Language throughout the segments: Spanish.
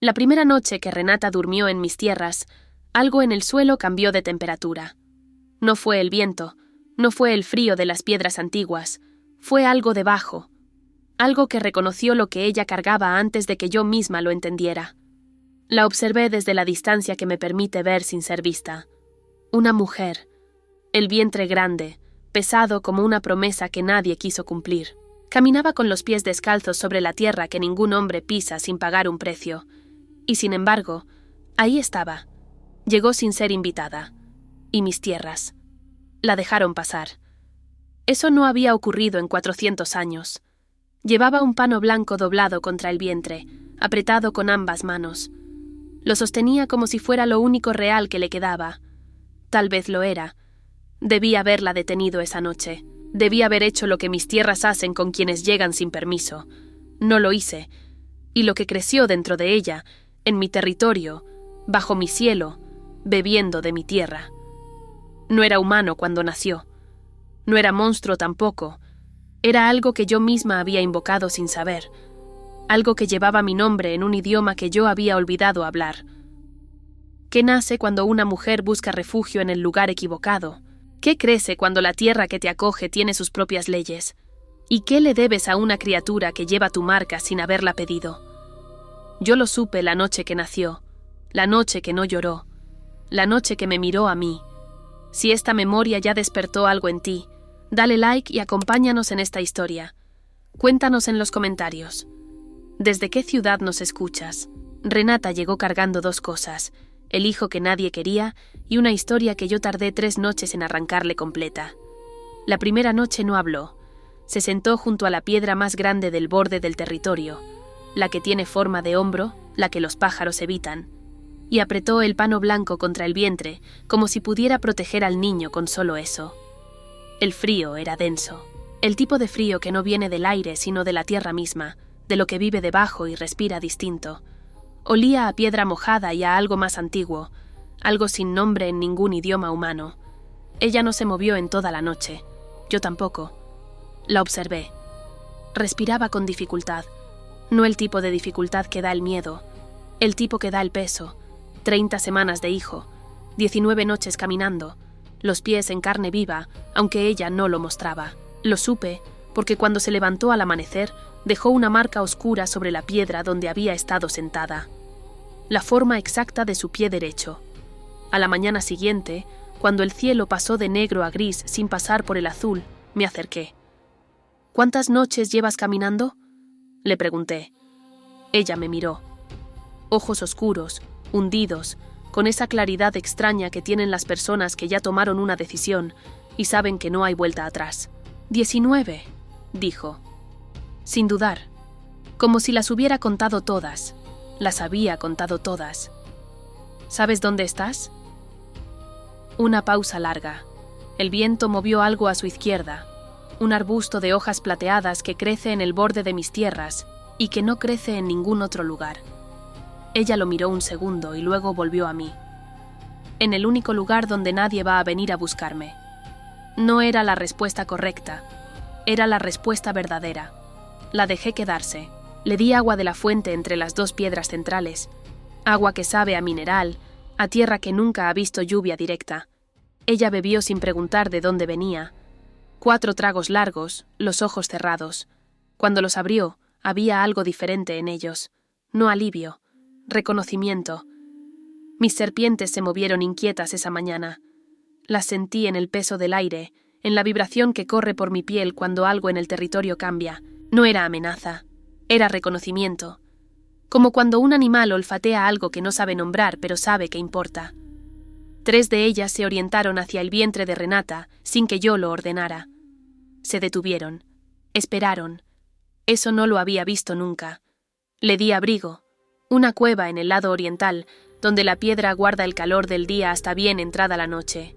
La primera noche que Renata durmió en mis tierras, algo en el suelo cambió de temperatura. No fue el viento, no fue el frío de las piedras antiguas, fue algo debajo, algo que reconoció lo que ella cargaba antes de que yo misma lo entendiera. La observé desde la distancia que me permite ver sin ser vista. Una mujer, el vientre grande, pesado como una promesa que nadie quiso cumplir. Caminaba con los pies descalzos sobre la tierra que ningún hombre pisa sin pagar un precio. Y sin embargo, ahí estaba. Llegó sin ser invitada. Y mis tierras. La dejaron pasar. Eso no había ocurrido en 400 años. Llevaba un pano blanco doblado contra el vientre, apretado con ambas manos. Lo sostenía como si fuera lo único real que le quedaba. Tal vez lo era. Debí haberla detenido esa noche. Debí haber hecho lo que mis tierras hacen con quienes llegan sin permiso. No lo hice. Y lo que creció dentro de ella, en mi territorio, bajo mi cielo, bebiendo de mi tierra. No era humano cuando nació. No era monstruo tampoco. Era algo que yo misma había invocado sin saber. Algo que llevaba mi nombre en un idioma que yo había olvidado hablar. ¿Qué nace cuando una mujer busca refugio en el lugar equivocado? ¿Qué crece cuando la tierra que te acoge tiene sus propias leyes? ¿Y qué le debes a una criatura que lleva tu marca sin haberla pedido? Yo lo supe la noche que nació, la noche que no lloró, la noche que me miró a mí. Si esta memoria ya despertó algo en ti, dale like y acompáñanos en esta historia. Cuéntanos en los comentarios. ¿Desde qué ciudad nos escuchas? Renata llegó cargando dos cosas: el hijo que nadie quería y una historia que yo tardé 3 noches en arrancarle completa. La primera noche no habló. Se sentó junto a la piedra más grande del borde del territorio, la que tiene forma de hombro, la que los pájaros evitan, y apretó el pano blanco contra el vientre como si pudiera proteger al niño con solo eso. El frío era denso, el tipo de frío que no viene del aire sino de la tierra misma, de lo que vive debajo y respira distinto. Olía a piedra mojada y a algo más antiguo, algo sin nombre en ningún idioma humano. Ella no se movió en toda la noche. Yo tampoco. La observé. Respiraba con dificultad. No el tipo de dificultad que da el miedo, el tipo que da el peso. 30 semanas de hijo, 19 noches caminando, los pies en carne viva, aunque ella no lo mostraba. Lo supe porque cuando se levantó al amanecer, dejó una marca oscura sobre la piedra donde había estado sentada. La forma exacta de su pie derecho. A la mañana siguiente, cuando el cielo pasó de negro a gris sin pasar por el azul, me acerqué. ¿Cuántas noches llevas caminando?, le pregunté. Ella me miró. Ojos oscuros, hundidos, con esa claridad extraña que tienen las personas que ya tomaron una decisión y saben que no hay vuelta atrás. 19, dijo. Sin dudar, como si las hubiera contado todas. Las había contado todas. ¿Sabes dónde estás? Una pausa larga. El viento movió algo a su izquierda, un arbusto de hojas plateadas que crece en el borde de mis tierras y que no crece en ningún otro lugar. Ella lo miró un segundo y luego volvió a mí. En el único lugar donde nadie va a venir a buscarme. No era la respuesta correcta, era la respuesta verdadera. La dejé quedarse. Le di agua de la fuente entre las 2 piedras centrales, agua que sabe a mineral, a tierra que nunca ha visto lluvia directa. Ella bebió sin preguntar de dónde venía. 4 tragos largos, los ojos cerrados. Cuando los abrió, había algo diferente en ellos. No alivio, reconocimiento. Mis serpientes se movieron inquietas esa mañana. Las sentí en el peso del aire, en la vibración que corre por mi piel cuando algo en el territorio cambia. No era amenaza, era reconocimiento. Como cuando un animal olfatea algo que no sabe nombrar pero sabe que importa. 3 de ellas se orientaron hacia el vientre de Renata sin que yo lo ordenara. Se detuvieron, esperaron. Eso no lo había visto nunca. Le di abrigo, una cueva en el lado oriental, donde la piedra guarda el calor del día hasta bien entrada la noche.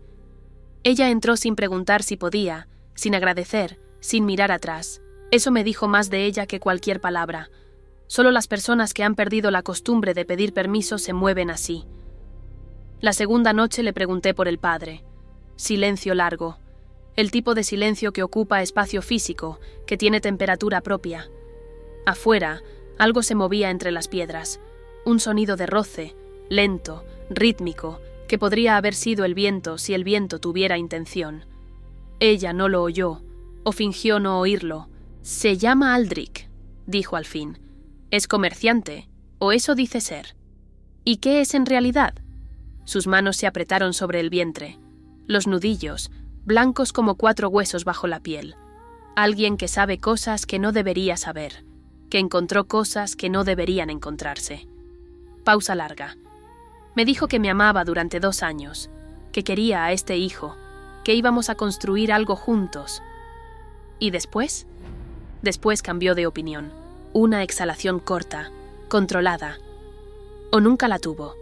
Ella entró sin preguntar si podía, sin agradecer, sin mirar atrás. Eso me dijo más de ella que cualquier palabra. Solo las personas que han perdido la costumbre de pedir permiso se mueven así. La segunda noche le pregunté por el padre. Silencio largo. El tipo de silencio que ocupa espacio físico, que tiene temperatura propia. Afuera, algo se movía entre las piedras. Un sonido de roce, lento, rítmico, que podría haber sido el viento si el viento tuviera intención. Ella no lo oyó, o fingió no oírlo. «Se llama Aldrich», dijo al fin. «Es comerciante, o eso dice ser». «¿Y qué es en realidad?» Sus manos se apretaron sobre el vientre. Los nudillos, blancos como 4 huesos bajo la piel. Alguien que sabe cosas que no debería saber, que encontró cosas que no deberían encontrarse. Pausa larga. Me dijo que me amaba durante 2 años, que quería a este hijo, que íbamos a construir algo juntos. ¿Y después? Después cambió de opinión. Una exhalación corta, controlada. O nunca la tuvo.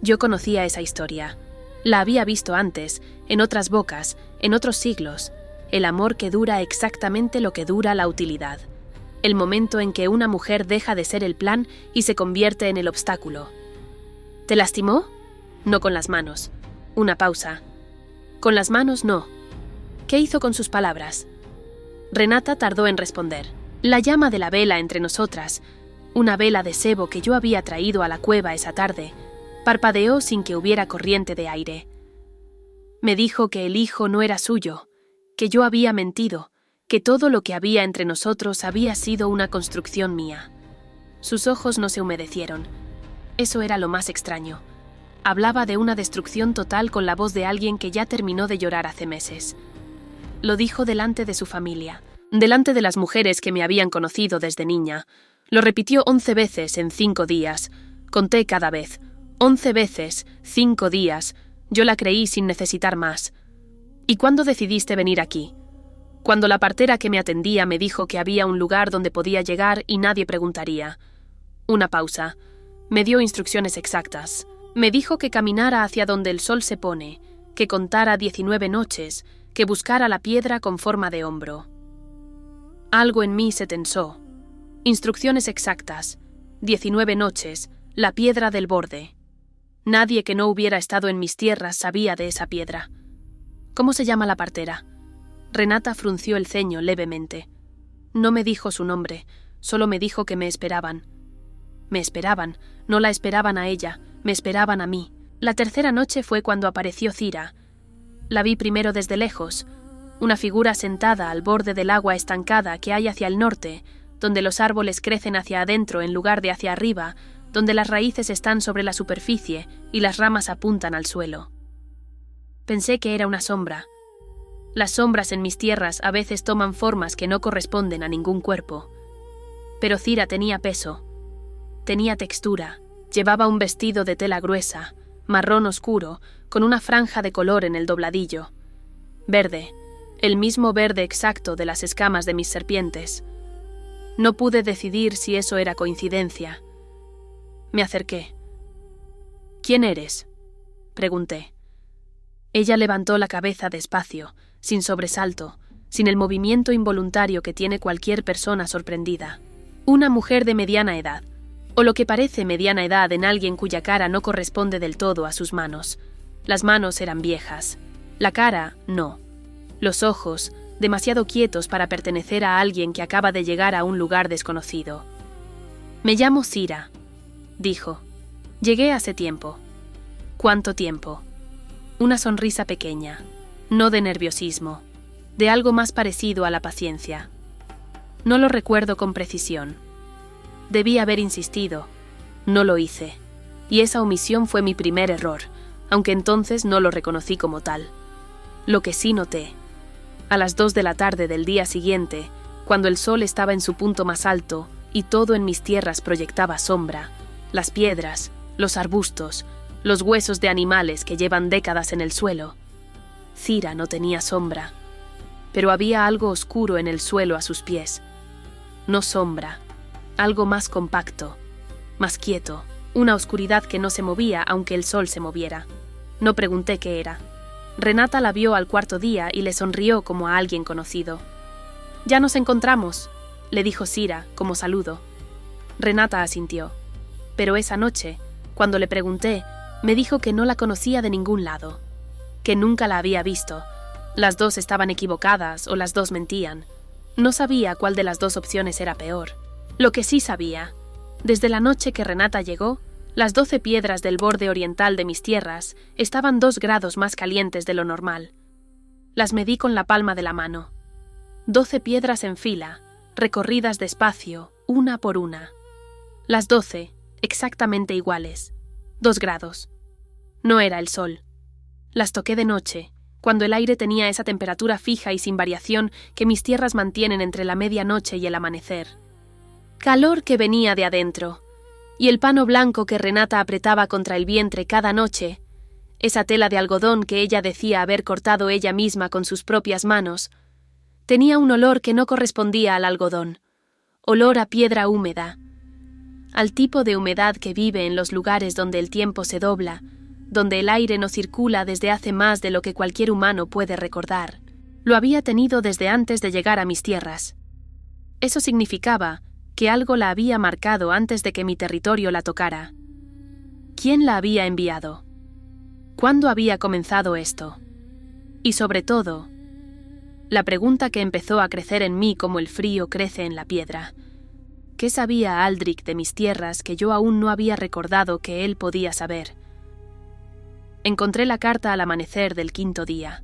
Yo conocía esa historia. La había visto antes, en otras bocas, en otros siglos. El amor que dura exactamente lo que dura la utilidad. El momento en que una mujer deja de ser el plan y se convierte en el obstáculo. ¿Te lastimó? No con las manos. Una pausa. Con las manos no. ¿Qué hizo con sus palabras? Renata tardó en responder. La llama de la vela entre nosotras, una vela de sebo que yo había traído a la cueva esa tarde, parpadeó sin que hubiera corriente de aire. Me dijo que el hijo no era suyo, que yo había mentido, que todo lo que había entre nosotros había sido una construcción mía. Sus ojos no se humedecieron. Eso era lo más extraño. Hablaba de una destrucción total con la voz de alguien que ya terminó de llorar hace meses. Lo dijo delante de su familia, delante de las mujeres que me habían conocido desde niña. Lo repitió 11 veces en 5 días. Conté cada vez. 11 veces, 5 días. Yo la creí sin necesitar más. ¿Y cuándo decidiste venir aquí? Cuando la partera que me atendía me dijo que había un lugar donde podía llegar y nadie preguntaría. Una pausa. Me dio instrucciones exactas. Me dijo que caminara hacia donde el sol se pone, que contara 19 noches, que buscara la piedra con forma de hombro. Algo en mí se tensó. Instrucciones exactas. 19 noches, la piedra del borde. Nadie que no hubiera estado en mis tierras sabía de esa piedra. ¿Cómo se llama la partera? Renata frunció el ceño levemente. No me dijo su nombre, solo me dijo que me esperaban. Me esperaban, no la esperaban a ella, me esperaban a mí. La tercera noche fue cuando apareció Cira. La vi primero desde lejos, una figura sentada al borde del agua estancada que hay hacia el norte, donde los árboles crecen hacia adentro en lugar de hacia arriba, donde las raíces están sobre la superficie y las ramas apuntan al suelo. Pensé que era una sombra. Las sombras en mis tierras a veces toman formas que no corresponden a ningún cuerpo. Pero Cira tenía peso, tenía textura, llevaba un vestido de tela gruesa, marrón oscuro, con una franja de color en el dobladillo. Verde, el mismo verde exacto de las escamas de mis serpientes. No pude decidir si eso era coincidencia. Me acerqué. «¿Quién eres?», pregunté. Ella levantó la cabeza despacio, sin sobresalto, sin el movimiento involuntario que tiene cualquier persona sorprendida. Una mujer de mediana edad, o lo que parece mediana edad en alguien cuya cara no corresponde del todo a sus manos. Las manos eran viejas, la cara no. Los ojos, demasiado quietos para pertenecer a alguien que acaba de llegar a un lugar desconocido. «Me llamo Cira», dijo. «Llegué hace tiempo». «¿Cuánto tiempo?» Una sonrisa pequeña, no de nerviosismo, de algo más parecido a la paciencia. No lo recuerdo con precisión. Debí haber insistido. No lo hice. Y esa omisión fue mi primer error, aunque entonces no lo reconocí como tal. Lo que sí noté, a las 2 de la tarde del día siguiente, cuando el sol estaba en su punto más alto y todo en mis tierras proyectaba sombra, las piedras, los arbustos, los huesos de animales que llevan décadas en el suelo. Cira no tenía sombra, pero había algo oscuro en el suelo a sus pies. No sombra, algo más compacto, más quieto, una oscuridad que no se movía aunque el sol se moviera. No pregunté qué era. Renata la vio al 4.º día y le sonrió como a alguien conocido. «Ya nos encontramos», le dijo Cira como saludo. Renata asintió. Pero esa noche, cuando le pregunté, me dijo que no la conocía de ningún lado, que nunca la había visto. Las dos estaban equivocadas o las dos mentían. No sabía cuál de las dos opciones era peor. Lo que sí sabía Desde la noche que Renata llegó, las 12 piedras del borde oriental de mis tierras estaban 2 grados más calientes de lo normal. Las medí con la palma de la mano. 12 piedras en fila, recorridas despacio, una por una. Las 12, exactamente iguales. 2 grados. No era el sol. Las toqué de noche, cuando el aire tenía esa temperatura fija y sin variación que mis tierras mantienen entre la medianoche y el amanecer. Calor que venía de adentro, y el pano blanco que Renata apretaba contra el vientre cada noche, esa tela de algodón que ella decía haber cortado ella misma con sus propias manos, tenía un olor que no correspondía al algodón, olor a piedra húmeda, al tipo de humedad que vive en los lugares donde el tiempo se dobla, donde el aire no circula desde hace más de lo que cualquier humano puede recordar. Lo había tenido desde antes de llegar a mis tierras. Eso significaba que algo la había marcado antes de que mi territorio la tocara. ¿Quién la había enviado? ¿Cuándo había comenzado esto? Y sobre todo, la pregunta que empezó a crecer en mí como el frío crece en la piedra. ¿Qué sabía Aldrich de mis tierras que yo aún no había recordado que él podía saber? Encontré la carta al amanecer del 5.º día.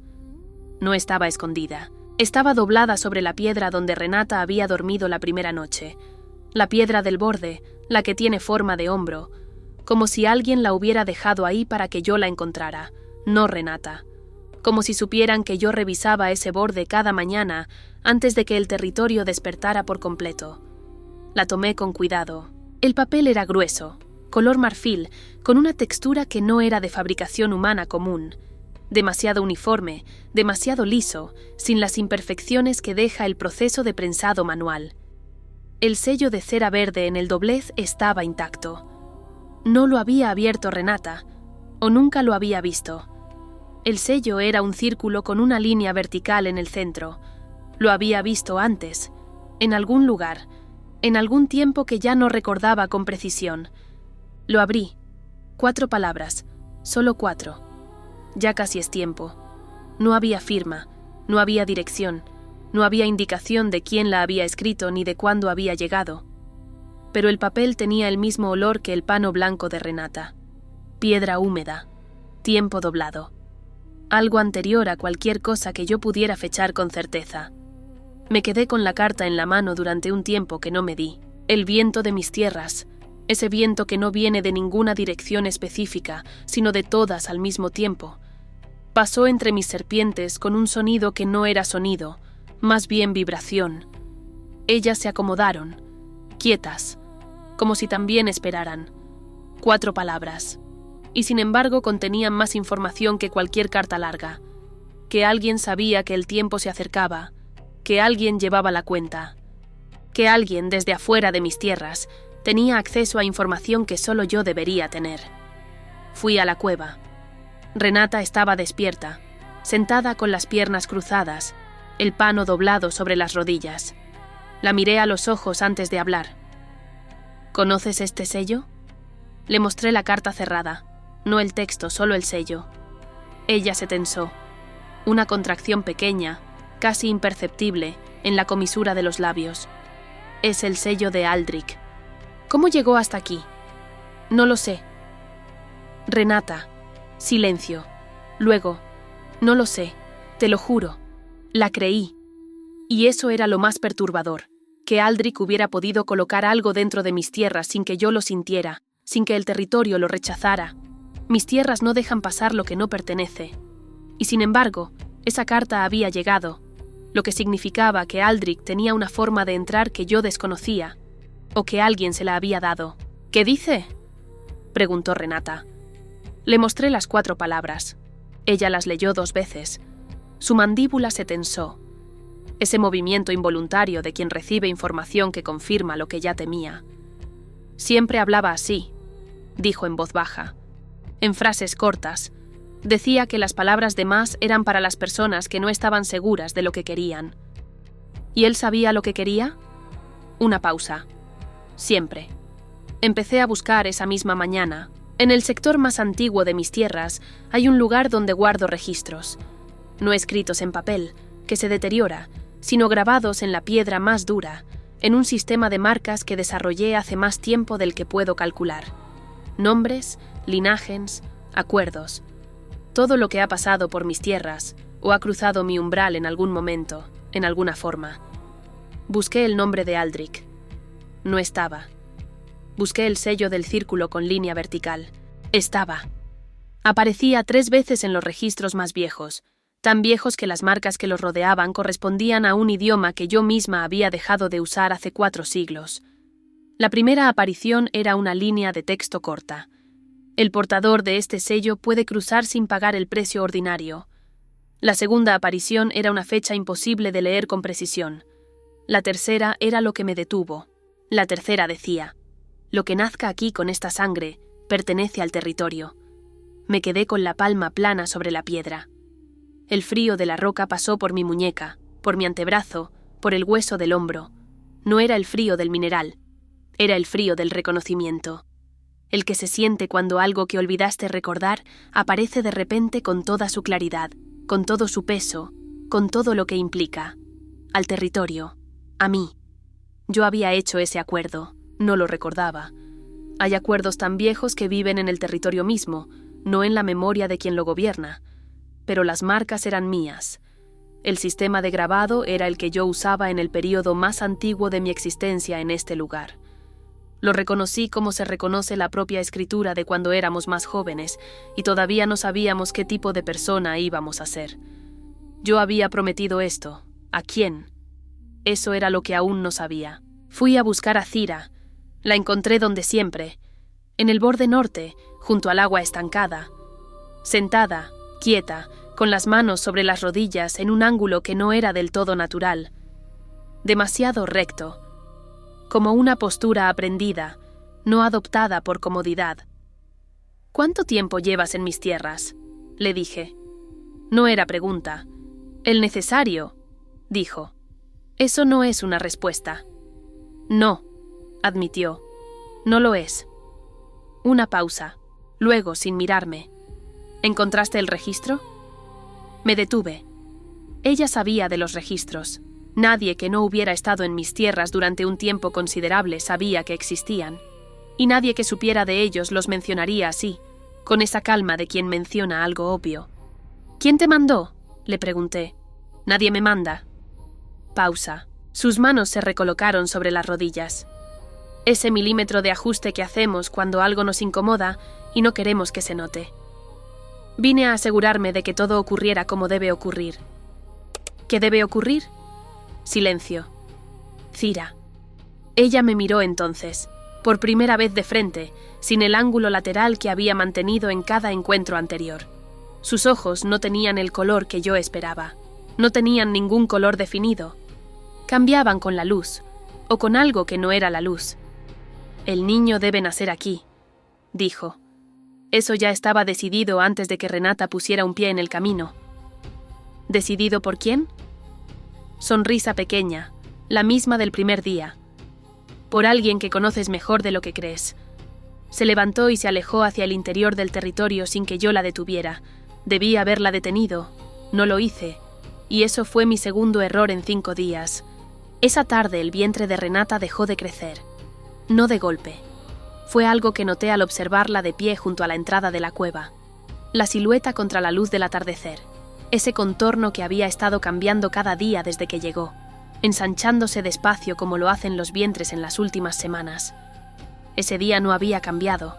No estaba escondida. Estaba doblada sobre la piedra donde Renata había dormido la primera noche. La piedra del borde, la que tiene forma de hombro, como si alguien la hubiera dejado ahí para que yo la encontrara, no Renata. Como si supieran que yo revisaba ese borde cada mañana antes de que el territorio despertara por completo. La tomé con cuidado. El papel era grueso, color marfil, con una textura que no era de fabricación humana común. Demasiado uniforme, demasiado liso, sin las imperfecciones que deja el proceso de prensado manual. El sello de cera verde en el doblez estaba intacto. No lo había abierto Renata, o nunca lo había visto. El sello era un círculo con una línea vertical en el centro. Lo había visto antes, en algún lugar, en algún tiempo que ya no recordaba con precisión. Lo abrí. 4 palabras, solo 4. Ya casi es tiempo. No había firma, no había dirección, no había indicación de quién la había escrito ni de cuándo había llegado. Pero el papel tenía el mismo olor que el pano blanco de Renata. Piedra húmeda, tiempo doblado. Algo anterior a cualquier cosa que yo pudiera fechar con certeza. Me quedé con la carta en la mano durante un tiempo que no medí. El viento de mis tierras, ese viento que no viene de ninguna dirección específica, sino de todas al mismo tiempo, pasó entre mis serpientes con un sonido que no era sonido, más bien vibración. Ellas se acomodaron, quietas, como si también esperaran. 4 palabras. Y sin embargo contenían más información que cualquier carta larga. Que alguien sabía que el tiempo se acercaba, que alguien llevaba la cuenta, que alguien desde afuera de mis tierras tenía acceso a información que solo yo debería tener. Fui a la cueva. Renata estaba despierta, sentada con las piernas cruzadas, el pano doblado sobre las rodillas. La miré a los ojos antes de hablar. ¿Conoces este sello? Le mostré la carta cerrada, no el texto, solo el sello. Ella se tensó. Una contracción pequeña, casi imperceptible, en la comisura de los labios. Es el sello de Aldrich. ¿Cómo llegó hasta aquí? No lo sé. Renata. Silencio. Luego, no lo sé, te lo juro. La creí. Y eso era lo más perturbador, que Aldrich hubiera podido colocar algo dentro de mis tierras sin que yo lo sintiera, sin que el territorio lo rechazara. Mis tierras no dejan pasar lo que no pertenece. Y sin embargo, esa carta había llegado, lo que significaba que Aldrich tenía una forma de entrar que yo desconocía, o que alguien se la había dado. ¿Qué dice?, preguntó Renata. Le mostré las 4 palabras. Ella las leyó 2 veces. Su mandíbula se tensó. Ese movimiento involuntario de quien recibe información que confirma lo que ya temía. Siempre hablaba así, dijo en voz baja, en frases cortas. Decía que las palabras de más eran para las personas que no estaban seguras de lo que querían. ¿Y él sabía lo que quería? Una pausa. Siempre. Empecé a buscar esa misma mañana. En el sector más antiguo de mis tierras hay un lugar donde guardo registros, no escritos en papel, que se deteriora, sino grabados en la piedra más dura, en un sistema de marcas que desarrollé hace más tiempo del que puedo calcular. Nombres, linajes, acuerdos. Todo lo que ha pasado por mis tierras o ha cruzado mi umbral en algún momento, en alguna forma. Busqué el nombre de Aldrich. No estaba. Busqué el sello del círculo con línea vertical. Estaba. Aparecía 3 veces en los registros más viejos, tan viejos que las marcas que los rodeaban correspondían a un idioma que yo misma había dejado de usar hace 4 siglos. La primera aparición era una línea de texto corta. El portador de este sello puede cruzar sin pagar el precio ordinario. La segunda aparición era una fecha imposible de leer con precisión. La tercera era lo que me detuvo. La tercera decía: lo que nazca aquí con esta sangre pertenece al territorio. Me quedé con la palma plana sobre la piedra. El frío de la roca pasó por mi muñeca, por mi antebrazo, por el hueso del hombro. No era el frío del mineral, era el frío del reconocimiento. El que se siente cuando algo que olvidaste recordar aparece de repente con toda su claridad, con todo su peso, con todo lo que implica. Al territorio, a mí. Yo había hecho ese acuerdo, no lo recordaba. Hay acuerdos tan viejos que viven en el territorio mismo, no en la memoria de quien lo gobierna. Pero las marcas eran mías. El sistema de grabado era el que yo usaba en el período más antiguo de mi existencia en este lugar. Lo reconocí como se reconoce la propia escritura de cuando éramos más jóvenes y todavía no sabíamos qué tipo de persona íbamos a ser. Yo había prometido esto. ¿A quién? Eso era lo que aún no sabía. Fui a buscar a Cira. La encontré donde siempre, en el borde norte, junto al agua estancada. Sentada, quieta, con las manos sobre las rodillas en un ángulo que no era del todo natural. Demasiado recto. Como una postura aprendida, no adoptada por comodidad. ¿Cuánto tiempo llevas en mis tierras?, le dije. No era pregunta. El necesario, dijo. Eso no es una respuesta. No, admitió. No lo es. Una pausa. Luego, sin mirarme. ¿Encontraste el registro? Me detuve. Ella sabía de los registros. Nadie que no hubiera estado en mis tierras durante un tiempo considerable sabía que existían. Y nadie que supiera de ellos los mencionaría así, con esa calma de quien menciona algo obvio. ¿Quién te mandó?, le pregunté. Nadie me manda. Pausa. Sus manos se recolocaron sobre las rodillas. Ese milímetro de ajuste que hacemos cuando algo nos incomoda y no queremos que se note. Vine a asegurarme de que todo ocurriera como debe ocurrir. ¿Qué debe ocurrir? Silencio. Cira. Ella me miró entonces, por primera vez de frente, sin el ángulo lateral que había mantenido en cada encuentro anterior. Sus ojos no tenían el color que yo esperaba. No tenían ningún color definido. Cambiaban con la luz, o con algo que no era la luz. El niño debe nacer aquí, dijo. Eso ya estaba decidido antes de que Renata pusiera un pie en el camino. ¿Decidido por quién? Sonrisa pequeña, la misma del primer día. Por alguien que conoces mejor de lo que crees. Se levantó y se alejó hacia el interior del territorio sin que yo la detuviera. Debí haberla detenido. No lo hice. Y eso fue mi segundo error en 5 días. Esa tarde el vientre de Renata dejó de crecer. No de golpe. Fue algo que noté al observarla de pie junto a la entrada de la cueva. La silueta contra la luz del atardecer. Ese contorno que había estado cambiando cada día desde que llegó, ensanchándose despacio como lo hacen los vientres en las últimas semanas. Ese día no había cambiado.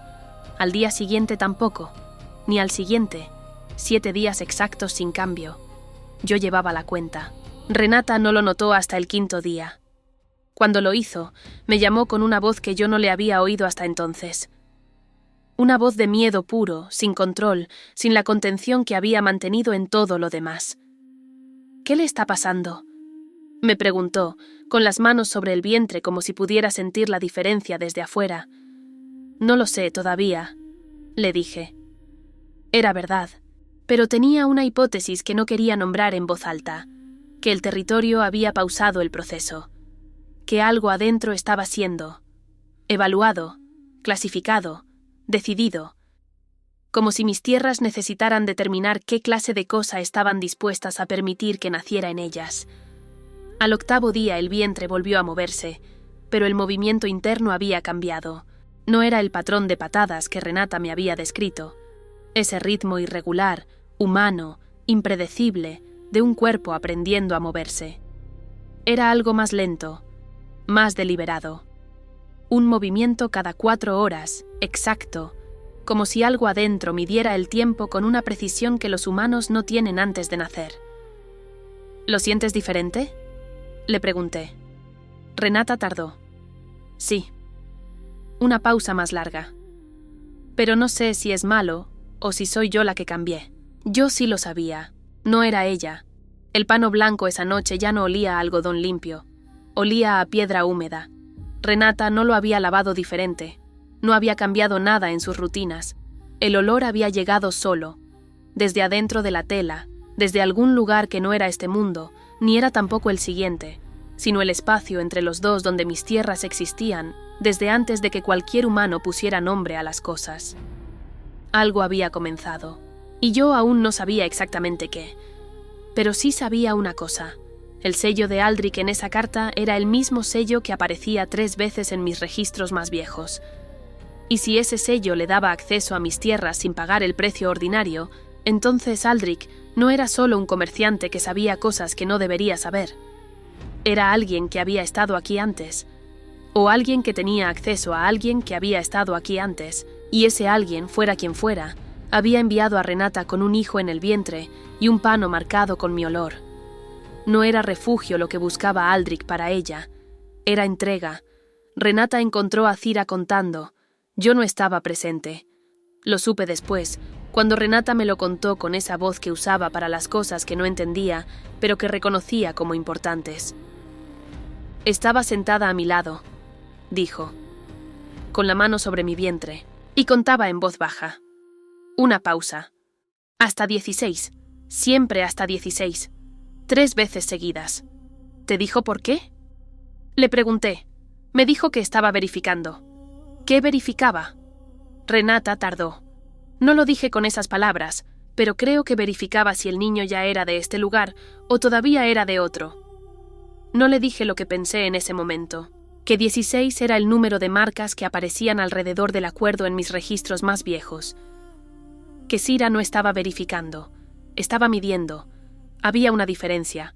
Al día siguiente tampoco. Ni al siguiente. 7 días exactos sin cambio. Yo llevaba la cuenta. Renata no lo notó hasta el 5.º día. Cuando lo hizo, me llamó con una voz que yo no le había oído hasta entonces. Una voz de miedo puro, sin control, sin la contención que había mantenido en todo lo demás. ¿Qué le está pasando?, me preguntó, con las manos sobre el vientre como si pudiera sentir la diferencia desde afuera. No lo sé todavía, le dije. Era verdad, pero tenía una hipótesis que no quería nombrar en voz alta, que el territorio había pausado el proceso, que algo adentro estaba siendo evaluado, clasificado, decidido, como si mis tierras necesitaran determinar qué clase de cosa estaban dispuestas a permitir que naciera en ellas. Al 8º día el vientre volvió a moverse, pero el movimiento interno había cambiado. No era el patrón de patadas que Renata me había descrito. Ese ritmo irregular, humano, impredecible, de un cuerpo aprendiendo a moverse. Era algo más lento, más deliberado. Un movimiento cada 4 horas, exacto, como si algo adentro midiera el tiempo con una precisión que los humanos no tienen antes de nacer. ¿Lo sientes diferente?, le pregunté. Renata tardó. Sí. Una pausa más larga. Pero no sé si es malo o si soy yo la que cambié. Yo sí lo sabía. No era ella. El pano blanco esa noche ya no olía a algodón limpio. Olía a piedra húmeda. Renata no lo había lavado diferente. No había cambiado nada en sus rutinas. El olor había llegado solo, desde adentro de la tela, desde algún lugar que no era este mundo, ni era tampoco el siguiente, sino el espacio entre los dos donde mis tierras existían, desde antes de que cualquier humano pusiera nombre a las cosas. Algo había comenzado, y yo aún no sabía exactamente qué. Pero sí sabía una cosa. El sello de Aldrich en esa carta era el mismo sello que aparecía 3 veces en mis registros más viejos. Y si ese sello le daba acceso a mis tierras sin pagar el precio ordinario, entonces Aldrich no era solo un comerciante que sabía cosas que no debería saber. Era alguien que había estado aquí antes, o alguien que tenía acceso a alguien que había estado aquí antes, y ese alguien, fuera quien fuera, había enviado a Renata con un hijo en el vientre y un pano marcado con mi olor. No era refugio lo que buscaba Aldrich para ella, era entrega. Renata encontró a Cira contando. Yo no estaba presente. Lo supe después, cuando Renata me lo contó con esa voz que usaba para las cosas que no entendía, pero que reconocía como importantes. Estaba sentada a mi lado, dijo, con la mano sobre mi vientre, y contaba en voz baja. Una pausa. Hasta 16. Siempre hasta 16. 3 veces seguidas. ¿Te dijo por qué? Le pregunté. Me dijo que estaba verificando. ¿Qué verificaba? Renata tardó. No lo dije con esas palabras, pero creo que verificaba si el niño ya era de este lugar o todavía era de otro. No le dije lo que pensé en ese momento, que 16 era el número de marcas que aparecían alrededor del acuerdo en mis registros más viejos. Que Cira no estaba verificando, estaba midiendo. Había una diferencia.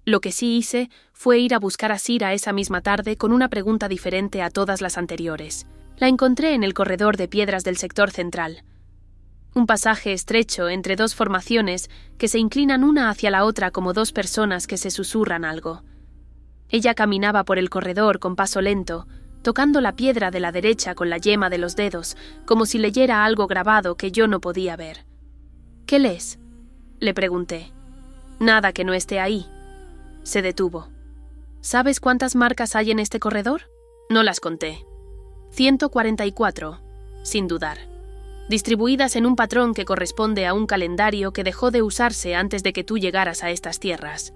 Lo que sí hice fue ir a buscar a Cira esa misma tarde con una pregunta diferente a todas las anteriores. La encontré en el corredor de piedras del sector central. Un pasaje estrecho entre 2 formaciones que se inclinan una hacia la otra como 2 personas que se susurran algo. Ella caminaba por el corredor con paso lento, tocando la piedra de la derecha con la yema de los dedos, como si leyera algo grabado que yo no podía ver. ¿Qué lees?, le pregunté. Nada que no esté ahí. Se detuvo. ¿Sabes cuántas marcas hay en este corredor? No las conté. 144, sin dudar. Distribuidas en un patrón que corresponde a un calendario que dejó de usarse antes de que tú llegaras a estas tierras.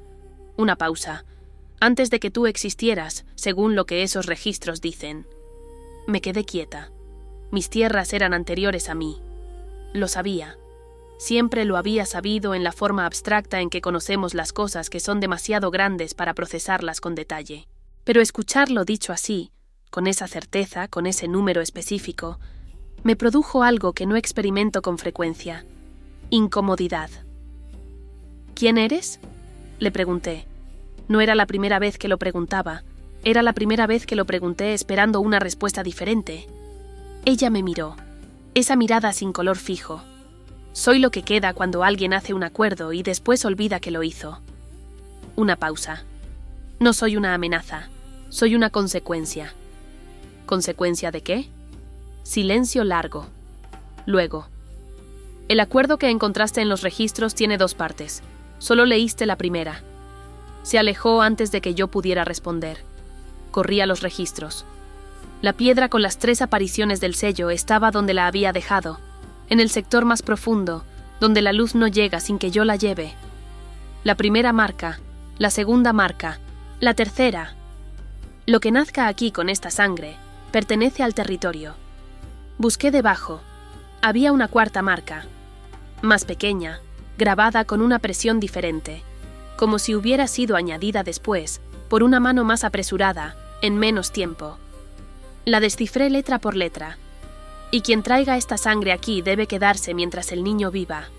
Una pausa. Antes de que tú existieras, según lo que esos registros dicen. Me quedé quieta. Mis tierras eran anteriores a mí. Lo sabía. Siempre lo había sabido en la forma abstracta en que conocemos las cosas que son demasiado grandes para procesarlas con detalle. Pero escucharlo dicho así, con esa certeza, con ese número específico, me produjo algo que no experimento con frecuencia: incomodidad. ¿Quién eres?, le pregunté. No era la primera vez que lo preguntaba, era la primera vez que lo pregunté esperando una respuesta diferente. Ella me miró, esa mirada sin color fijo. Soy lo que queda cuando alguien hace un acuerdo y después olvida que lo hizo. Una pausa. No soy una amenaza, soy una consecuencia. ¿Consecuencia de qué? Silencio largo. Luego. El acuerdo que encontraste en los registros tiene 2 partes. Solo leíste la primera. Se alejó antes de que yo pudiera responder. Corrí a los registros. La piedra con las 3 apariciones del sello estaba donde la había dejado, en el sector más profundo, donde la luz no llega sin que yo la lleve. La primera marca, la segunda marca, la tercera. Lo que nazca aquí con esta sangre pertenece al territorio. Busqué debajo. Había una 4ª marca, más pequeña, grabada con una presión diferente. como si hubiera sido añadida después, por una mano más apresurada, en menos tiempo. La descifré letra por letra. Y quien traiga esta sangre aquí debe quedarse mientras el niño viva.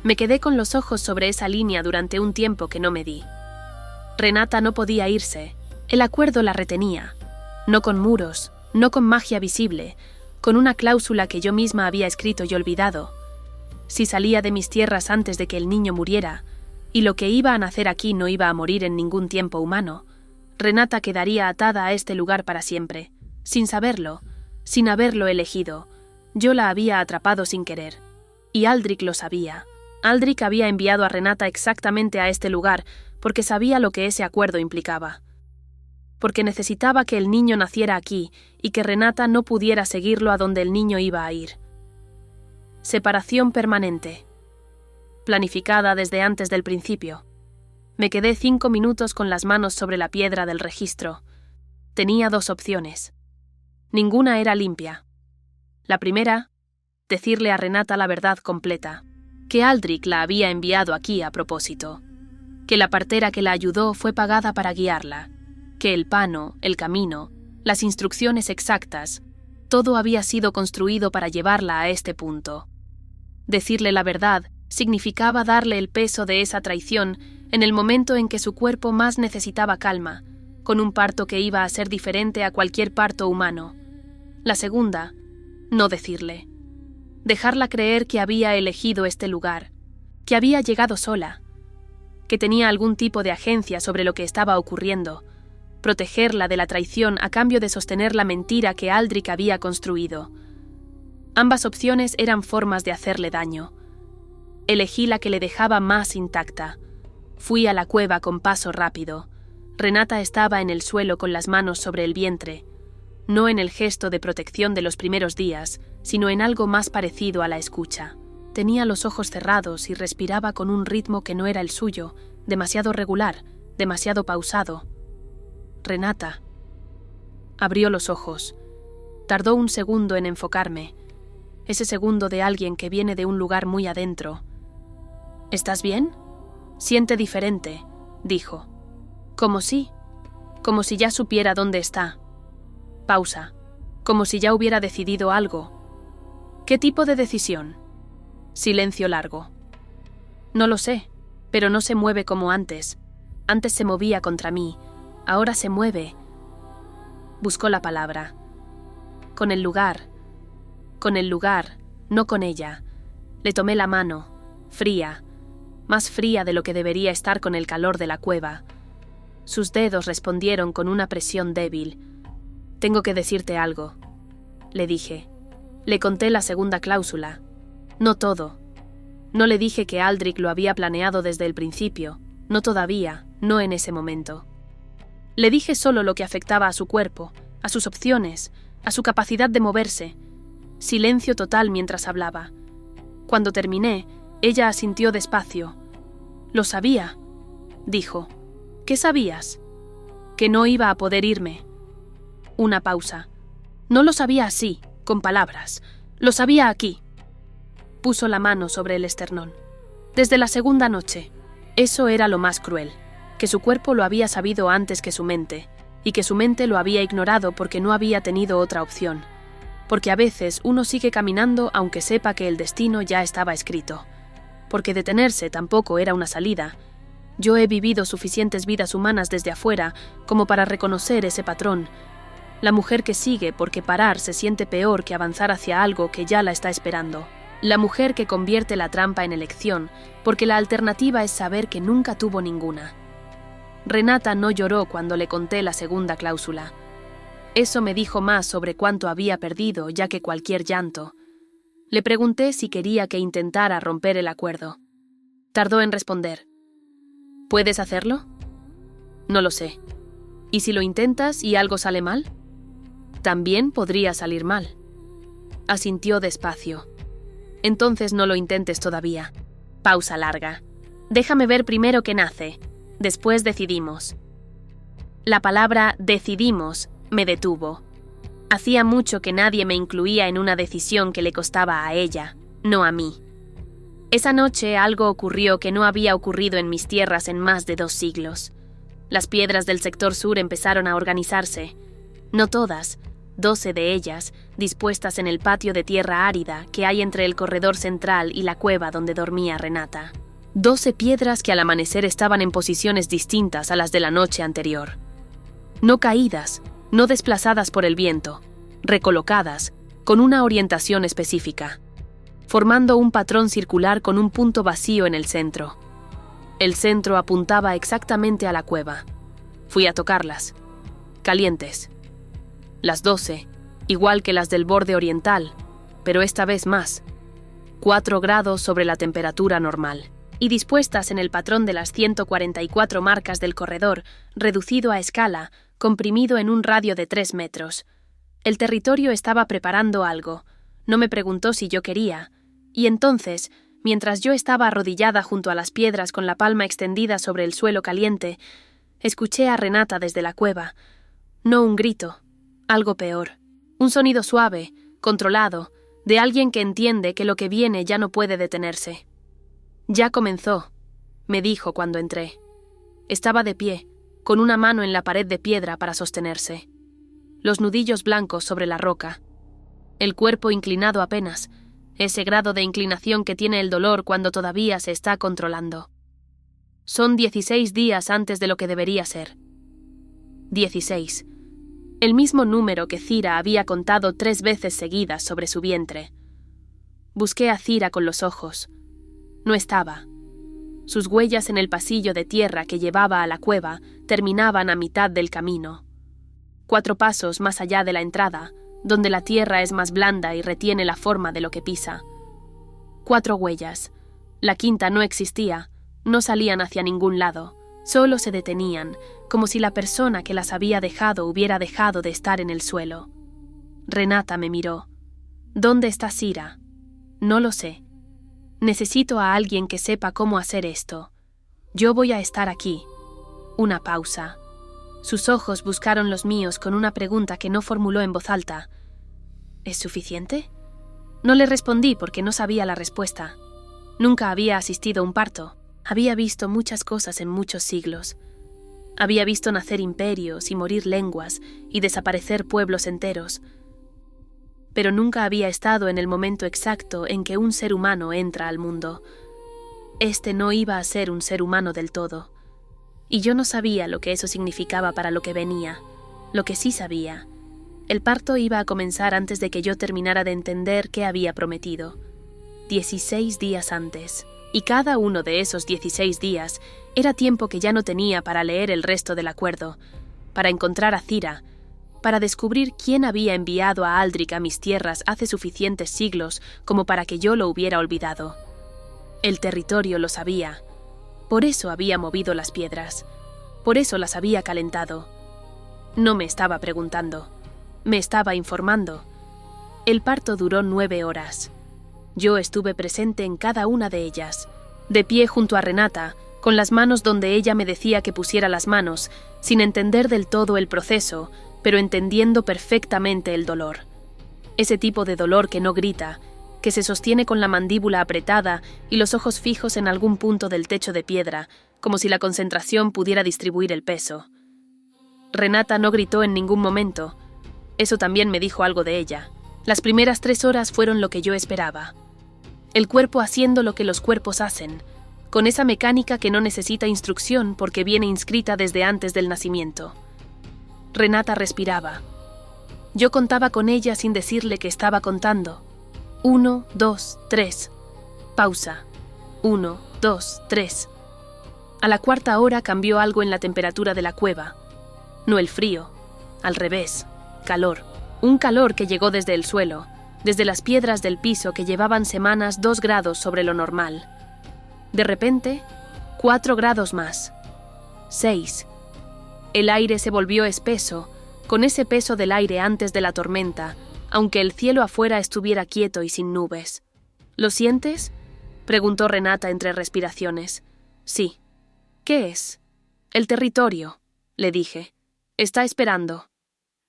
Me quedé con los ojos sobre esa línea durante un tiempo que no me di. Renata no podía irse. El acuerdo la retenía. No con muros, no con magia visible, con una cláusula que yo misma había escrito y olvidado. Si salía de mis tierras antes de que el niño muriera, y lo que iba a nacer aquí no iba a morir en ningún tiempo humano, Renata quedaría atada a este lugar para siempre, sin saberlo, sin haberlo elegido. Yo la había atrapado sin querer. Y Aldrich lo sabía. Aldrich había enviado a Renata exactamente a este lugar porque sabía lo que ese acuerdo implicaba. Porque necesitaba que el niño naciera aquí y que Renata no pudiera seguirlo a donde el niño iba a ir. Separación permanente. Planificada desde antes del principio. Me quedé 5 minutos con las manos sobre la piedra del registro. Tenía 2 opciones. Ninguna era limpia. La primera, decirle a Renata la verdad completa, que Aldrich la había enviado aquí a propósito, que la partera que la ayudó fue pagada para guiarla, que el pano, el camino, las instrucciones exactas, todo había sido construido para llevarla a este punto. Decirle la verdad significaba darle el peso de esa traición en el momento en que su cuerpo más necesitaba calma, con un parto que iba a ser diferente a cualquier parto humano. La segunda, no decirle. Dejarla creer que había elegido este lugar, que había llegado sola, que tenía algún tipo de agencia sobre lo que estaba ocurriendo, protegerla de la traición a cambio de sostener la mentira que Aldrich había construido. Ambas opciones eran formas de hacerle daño. Elegí la que le dejaba más intacta. Fui a la cueva con paso rápido. Renata estaba en el suelo con las manos sobre el vientre, no en el gesto de protección de los primeros días, sino en algo más parecido a la escucha. Tenía los ojos cerrados y respiraba con un ritmo que no era el suyo, demasiado regular, demasiado pausado. Renata. Abrió los ojos. Tardó un segundo en enfocarme. Ese segundo de alguien que viene de un lugar muy adentro. ¿Estás bien? Siente diferente, dijo. Como si ya supiera dónde está. Pausa. Como si ya hubiera decidido algo. ¿Qué tipo de decisión? Silencio largo. No lo sé, pero no se mueve como antes. Antes se movía contra mí, ahora se mueve. Buscó la palabra. Con el lugar, no con ella. Le tomé la mano, fría, más fría de lo que debería estar con el calor de la cueva. Sus dedos respondieron con una presión débil. «Tengo que decirte algo», le dije. Le conté la segunda cláusula. No todo. No le dije que Aldrich lo había planeado desde el principio. No todavía, no en ese momento. Le dije solo lo que afectaba a su cuerpo, a sus opciones, a su capacidad de moverse. Silencio total mientras hablaba. Cuando terminé, ella asintió despacio. «Lo sabía», dijo. «¿Qué sabías?» «Que no iba a poder irme». Una pausa. No lo sabía así, con palabras. Lo sabía aquí. Puso la mano sobre el esternón. Desde la segunda noche. Eso era lo más cruel. Que su cuerpo lo había sabido antes que su mente, y que su mente lo había ignorado porque no había tenido otra opción. Porque a veces uno sigue caminando aunque sepa que el destino ya estaba escrito. Porque detenerse tampoco era una salida. Yo he vivido suficientes vidas humanas desde afuera como para reconocer ese patrón. La mujer que sigue porque parar se siente peor que avanzar hacia algo que ya la está esperando. La mujer que convierte la trampa en elección porque la alternativa es saber que nunca tuvo ninguna. Renata no lloró cuando le conté la segunda cláusula. Eso me dijo más sobre cuánto había perdido ya que cualquier llanto. Le pregunté si quería que intentara romper el acuerdo. Tardó en responder. ¿Puedes hacerlo? No lo sé. ¿Y si lo intentas y algo sale mal? También podría salir mal. Asintió despacio. Entonces no lo intentes todavía. Pausa larga. Déjame ver primero qué nace. Después decidimos. La palabra decidimos me detuvo. Hacía mucho que nadie me incluía en una decisión que le costaba a ella, no a mí. Esa noche algo ocurrió que no había ocurrido en mis tierras en más de 2 siglos. Las piedras del sector sur empezaron a organizarse. No todas, 12 de ellas, dispuestas en el patio de tierra árida que hay entre el corredor central y la cueva donde dormía Renata. 12 piedras que al amanecer estaban en posiciones distintas a las de la noche anterior. No caídas, no desplazadas por el viento, recolocadas, con una orientación específica, formando un patrón circular con un punto vacío en el centro. El centro apuntaba exactamente a la cueva. Fui a tocarlas. Calientes. Las 12, igual que las del borde oriental, pero esta vez más. 4 grados sobre la temperatura normal. Y dispuestas en el patrón de las 144 marcas del corredor, reducido a escala, comprimido en un radio de 3 metros. El territorio estaba preparando algo. No me preguntó si yo quería. Y entonces, mientras yo estaba arrodillada junto a las piedras con la palma extendida sobre el suelo caliente, escuché a Renata desde la cueva. No un grito, algo peor. Un sonido suave, controlado, de alguien que entiende que lo que viene ya no puede detenerse. «Ya comenzó», me dijo cuando entré. Estaba de pie, con una mano en la pared de piedra para sostenerse. Los nudillos blancos sobre la roca. El cuerpo inclinado apenas, ese grado de inclinación que tiene el dolor cuando todavía se está controlando. Son 16 días antes de lo que debería ser. 16. El mismo número que Cira había contado 3 veces seguidas sobre su vientre. Busqué a Cira con los ojos. No estaba. Sus huellas en el pasillo de tierra que llevaba a la cueva terminaban a mitad del camino. 4 pasos más allá de la entrada, donde la tierra es más blanda y retiene la forma de lo que pisa. 4 huellas. La quinta no existía, no salían hacia ningún lado, solo se detenían, como si la persona que las había dejado hubiera dejado de estar en el suelo. Renata me miró. ¿Dónde está Cira? No lo sé. Necesito a alguien que sepa cómo hacer esto. Yo voy a estar aquí. Una pausa. Sus ojos buscaron los míos con una pregunta que no formuló en voz alta. ¿Es suficiente? No le respondí porque no sabía la respuesta. Nunca había asistido a un parto. Había visto muchas cosas en muchos siglos. Había visto nacer imperios y morir lenguas y desaparecer pueblos enteros. Pero nunca había estado en el momento exacto en que un ser humano entra al mundo. Este no iba a ser un ser humano del todo. Y yo no sabía lo que eso significaba para lo que venía. Lo que sí sabía. El parto iba a comenzar antes de que yo terminara de entender qué había prometido. 16 días antes. Y cada uno de esos 16 días era tiempo que ya no tenía para leer el resto del acuerdo, para encontrar a Cira, para descubrir quién había enviado a Aldrich a mis tierras hace suficientes siglos como para que yo lo hubiera olvidado. El territorio lo sabía. Por eso había movido las piedras. Por eso las había calentado. No me estaba preguntando. Me estaba informando. El parto duró 9 horas. Yo estuve presente en cada una de ellas, de pie junto a Renata, con las manos donde ella me decía que pusiera las manos, sin entender del todo el proceso, pero entendiendo perfectamente el dolor. Ese tipo de dolor que no grita, que se sostiene con la mandíbula apretada y los ojos fijos en algún punto del techo de piedra, como si la concentración pudiera distribuir el peso. Renata no gritó en ningún momento. Eso también me dijo algo de ella. Las primeras 3 horas fueron lo que yo esperaba. El cuerpo haciendo lo que los cuerpos hacen, con esa mecánica que no necesita instrucción porque viene inscrita desde antes del nacimiento. Renata respiraba. Yo contaba con ella sin decirle que estaba contando. 1, 2, 3. Pausa. 1, 2, 3. A la 4ª hora cambió algo en la temperatura de la cueva. No el frío, al revés, calor. Un calor que llegó desde el suelo, desde las piedras del piso que llevaban semanas 2 grados sobre lo normal. De repente, 4 grados más. 6. El aire se volvió espeso, con ese peso del aire antes de la tormenta, aunque el cielo afuera estuviera quieto y sin nubes. ¿Lo sientes?, preguntó Renata entre respiraciones. Sí. ¿Qué es? El territorio, le dije. Está esperando.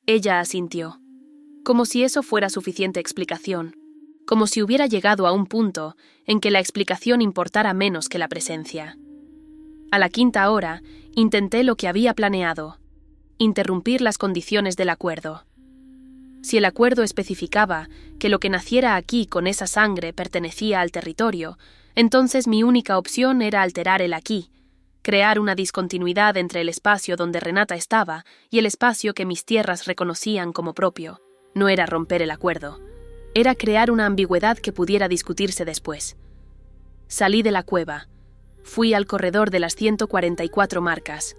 Ella asintió. Como si eso fuera suficiente explicación. como si hubiera llegado a un punto en que la explicación importara menos que la presencia. A la quinta hora, intenté lo que había planeado: interrumpir las condiciones del acuerdo. Si el acuerdo especificaba que lo que naciera aquí con esa sangre pertenecía al territorio, entonces mi única opción era alterar el aquí, crear una discontinuidad entre el espacio donde Renata estaba y el espacio que mis tierras reconocían como propio. No era romper el acuerdo, era crear una ambigüedad que pudiera discutirse después. Salí de la cueva, fui al corredor de las 144 marcas,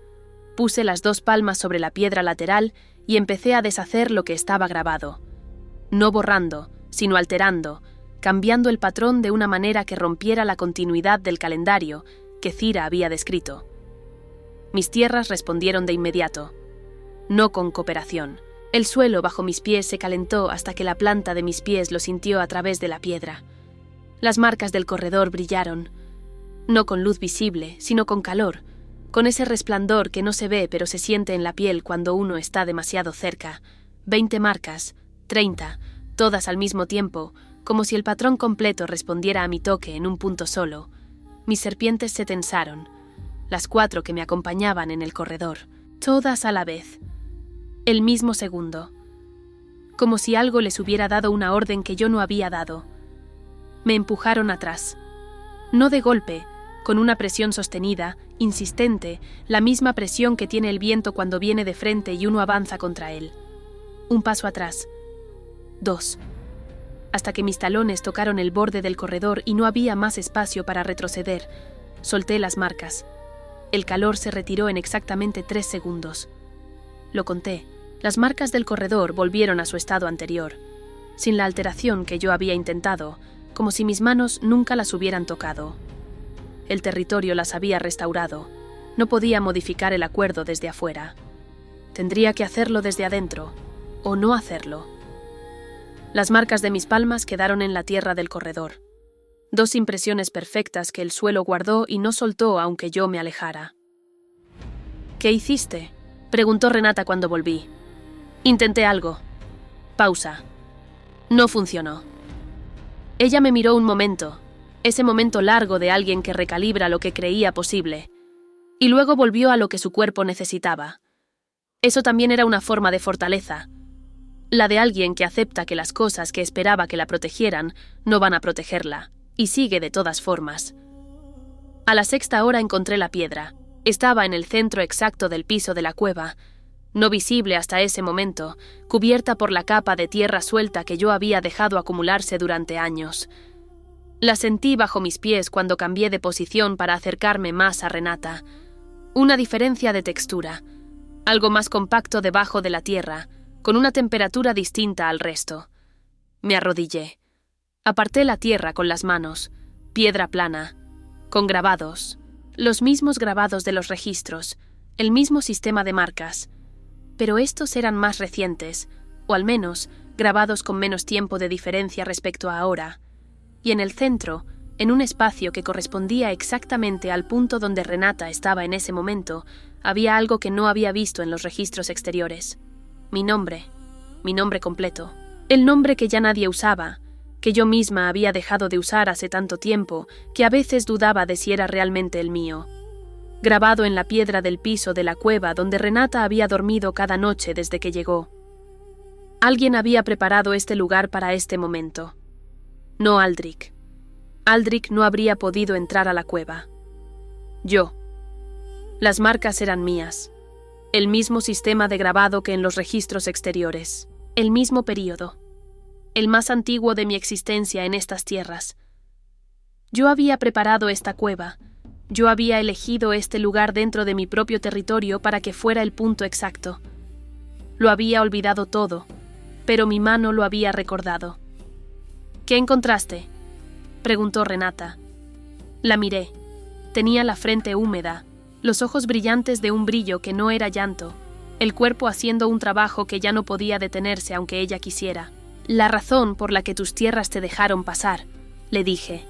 puse las 2 palmas sobre la piedra lateral y empecé a deshacer lo que estaba grabado, no borrando, sino alterando, cambiando el patrón de una manera que rompiera la continuidad del calendario que Cira había descrito. Mis tierras respondieron de inmediato, no con cooperación. El suelo bajo mis pies se calentó hasta que la planta de mis pies lo sintió a través de la piedra. Las marcas del corredor brillaron, no con luz visible, sino con calor, con ese resplandor que no se ve pero se siente en la piel cuando uno está demasiado cerca. 20 marcas, 30, todas al mismo tiempo, como si el patrón completo respondiera a mi toque en un punto solo. Mis serpientes se tensaron, las 4 que me acompañaban en el corredor, todas a la vez. El mismo segundo, como si algo les hubiera dado una orden que yo no había dado. Me empujaron atrás, no de golpe, con una presión sostenida, insistente, la misma presión que tiene el viento cuando viene de frente y uno avanza contra él. Un paso atrás, 2, hasta que mis talones tocaron el borde del corredor y no había más espacio para retroceder. Solté las marcas. El calor se retiró en exactamente 3 segundos. Lo conté. Las marcas del corredor volvieron a su estado anterior, sin la alteración que yo había intentado, como si mis manos nunca las hubieran tocado. El territorio las había restaurado. No podía modificar el acuerdo desde afuera. Tendría que hacerlo desde adentro, o no hacerlo. Las marcas de mis palmas quedaron en la tierra del corredor. 2 impresiones perfectas que el suelo guardó y no soltó aunque yo me alejara. ¿Qué hiciste?, preguntó Renata cuando volví. Intenté algo. Pausa. No funcionó. Ella me miró un momento, ese momento largo de alguien que recalibra lo que creía posible, y luego volvió a lo que su cuerpo necesitaba. Eso también era una forma de fortaleza, la de alguien que acepta que las cosas que esperaba que la protegieran no van a protegerla, y sigue de todas formas. A la 6ª hora encontré la piedra. Estaba en el centro exacto del piso de la cueva, no visible hasta ese momento, cubierta por la capa de tierra suelta que yo había dejado acumularse durante años. La sentí bajo mis pies cuando cambié de posición para acercarme más a Renata. Una diferencia de textura, algo más compacto debajo de la tierra, con una temperatura distinta al resto. Me arrodillé. Aparté la tierra con las manos, piedra plana, con grabados, los mismos grabados de los registros, el mismo sistema de marcas, pero estos eran más recientes, o al menos grabados con menos tiempo de diferencia respecto a ahora, y en el centro, en un espacio que correspondía exactamente al punto donde Renata estaba en ese momento, había algo que no había visto en los registros exteriores. Mi nombre completo, el nombre que ya nadie usaba, que yo misma había dejado de usar hace tanto tiempo que a veces dudaba de si era realmente el mío. Grabado en la piedra del piso de la cueva donde Renata había dormido cada noche desde que llegó. Alguien había preparado este lugar para este momento. No Aldrich. Aldrich no habría podido entrar a la cueva. Yo. Las marcas eran mías. El mismo sistema de grabado que en los registros exteriores. El mismo período. El más antiguo de mi existencia en estas tierras. Yo había preparado esta cueva. Yo había elegido este lugar dentro de mi propio territorio para que fuera el punto exacto. Lo había olvidado todo, pero mi mano lo había recordado. ¿Qué encontraste?, preguntó Renata. La miré. Tenía la frente húmeda, los ojos brillantes de un brillo que no era llanto, el cuerpo haciendo un trabajo que ya no podía detenerse aunque ella quisiera. La razón por la que tus tierras te dejaron pasar, le dije.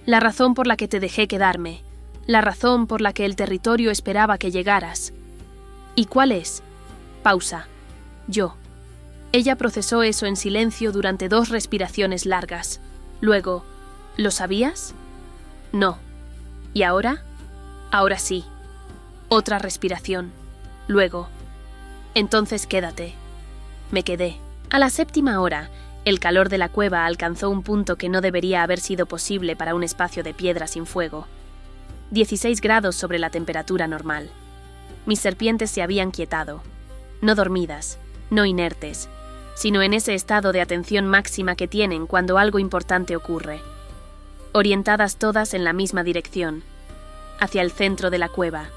La razón por la que te dejé quedarme, la razón por la que el territorio esperaba que llegaras. ¿Y cuál es? Pausa. Yo. Ella procesó eso en silencio durante 2 respiraciones largas. Luego, ¿lo sabías? No. ¿Y ahora? Ahora sí. Otra respiración. Luego, entonces quédate. Me quedé. A la 7ª hora, el calor de la cueva alcanzó un punto que no debería haber sido posible para un espacio de piedra sin fuego. 16 grados sobre la temperatura normal. Mis serpientes se habían quietado. No dormidas, no inertes, sino en ese estado de atención máxima que tienen cuando algo importante ocurre. Orientadas todas en la misma dirección, hacia el centro de la cueva,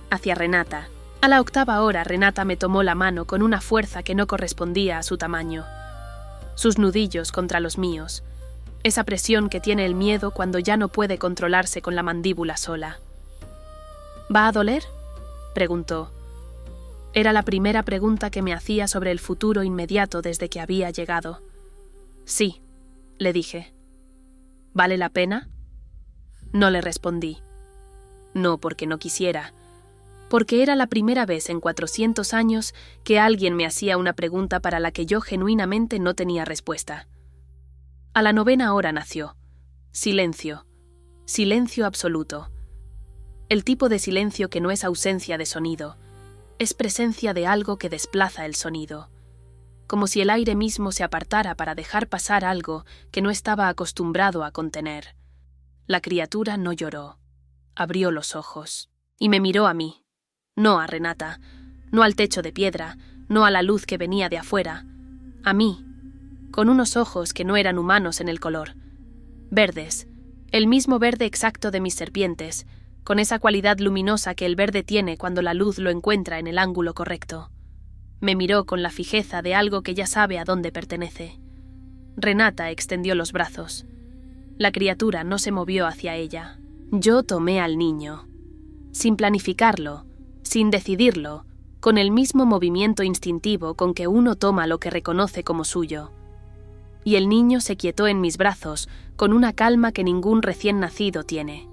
hacia Renata. A la 8ª hora, Renata me tomó la mano con una fuerza que no correspondía a su tamaño. Sus nudillos contra los míos, esa presión que tiene el miedo cuando ya no puede controlarse con la mandíbula sola. ¿Va a doler?, preguntó. Era la primera pregunta que me hacía sobre el futuro inmediato desde que había llegado. Sí, le dije. ¿Vale la pena? No le respondí. No porque no quisiera, porque era la primera vez en 400 años que alguien me hacía una pregunta para la que yo genuinamente no tenía respuesta. A la 9ª hora nació. Silencio. Silencio absoluto. El tipo de silencio que no es ausencia de sonido, es presencia de algo que desplaza el sonido, como si el aire mismo se apartara para dejar pasar algo que no estaba acostumbrado a contener. La criatura no lloró, abrió los ojos y me miró a mí, no a Renata, no al techo de piedra, no a la luz que venía de afuera, a mí, con unos ojos que no eran humanos en el color, verdes, el mismo verde exacto de mis serpientes, con esa cualidad luminosa que el verde tiene cuando la luz lo encuentra en el ángulo correcto. Me miró con la fijeza de algo que ya sabe a dónde pertenece. Renata extendió los brazos. La criatura no se movió hacia ella. Yo tomé al niño. Sin planificarlo, sin decidirlo, con el mismo movimiento instintivo con que uno toma lo que reconoce como suyo. Y el niño se quietó en mis brazos con una calma que ningún recién nacido tiene.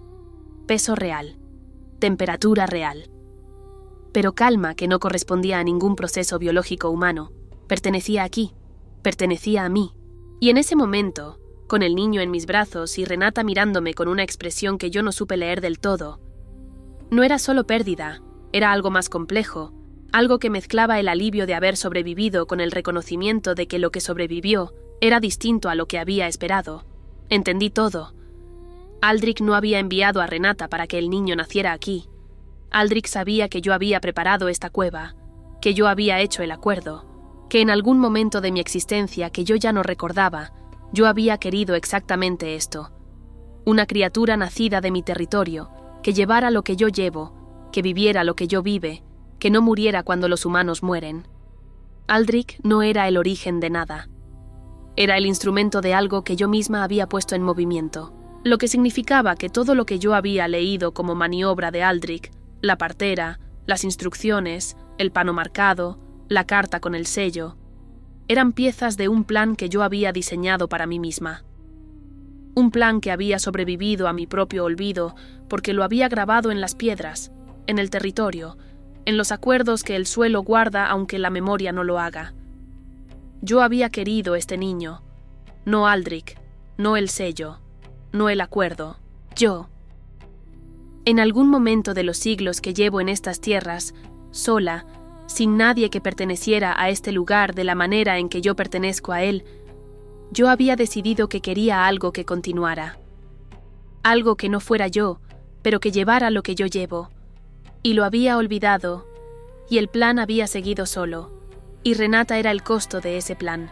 Peso real, temperatura real. Pero calma que no correspondía a ningún proceso biológico humano. Pertenecía aquí, pertenecía a mí. Y en ese momento, con el niño en mis brazos y Renata mirándome con una expresión que yo no supe leer del todo, no era solo pérdida, era algo más complejo, algo que mezclaba el alivio de haber sobrevivido con el reconocimiento de que lo que sobrevivió era distinto a lo que había esperado. Entendí todo. Aldrich no había enviado a Renata para que el niño naciera aquí. Aldrich sabía que yo había preparado esta cueva, que yo había hecho el acuerdo, que en algún momento de mi existencia que yo ya no recordaba, yo había querido exactamente esto. Una criatura nacida de mi territorio, que llevara lo que yo llevo, que viviera lo que yo vive, que no muriera cuando los humanos mueren. Aldrich no era el origen de nada. Era el instrumento de algo que yo misma había puesto en movimiento. Lo que significaba que todo lo que yo había leído como maniobra de Aldrich, la partera, las instrucciones, el pano marcado, la carta con el sello, eran piezas de un plan que yo había diseñado para mí misma. Un plan que había sobrevivido a mi propio olvido porque lo había grabado en las piedras, en el territorio, en los acuerdos que el suelo guarda aunque la memoria no lo haga. Yo había querido este niño, no Aldrich, no el sello, no el acuerdo, yo. En algún momento de los siglos que llevo en estas tierras, sola, sin nadie que perteneciera a este lugar de la manera en que yo pertenezco a él, yo había decidido que quería algo que continuara. Algo que no fuera yo, pero que llevara lo que yo llevo. Y lo había olvidado, y el plan había seguido solo, y Renata era el costo de ese plan.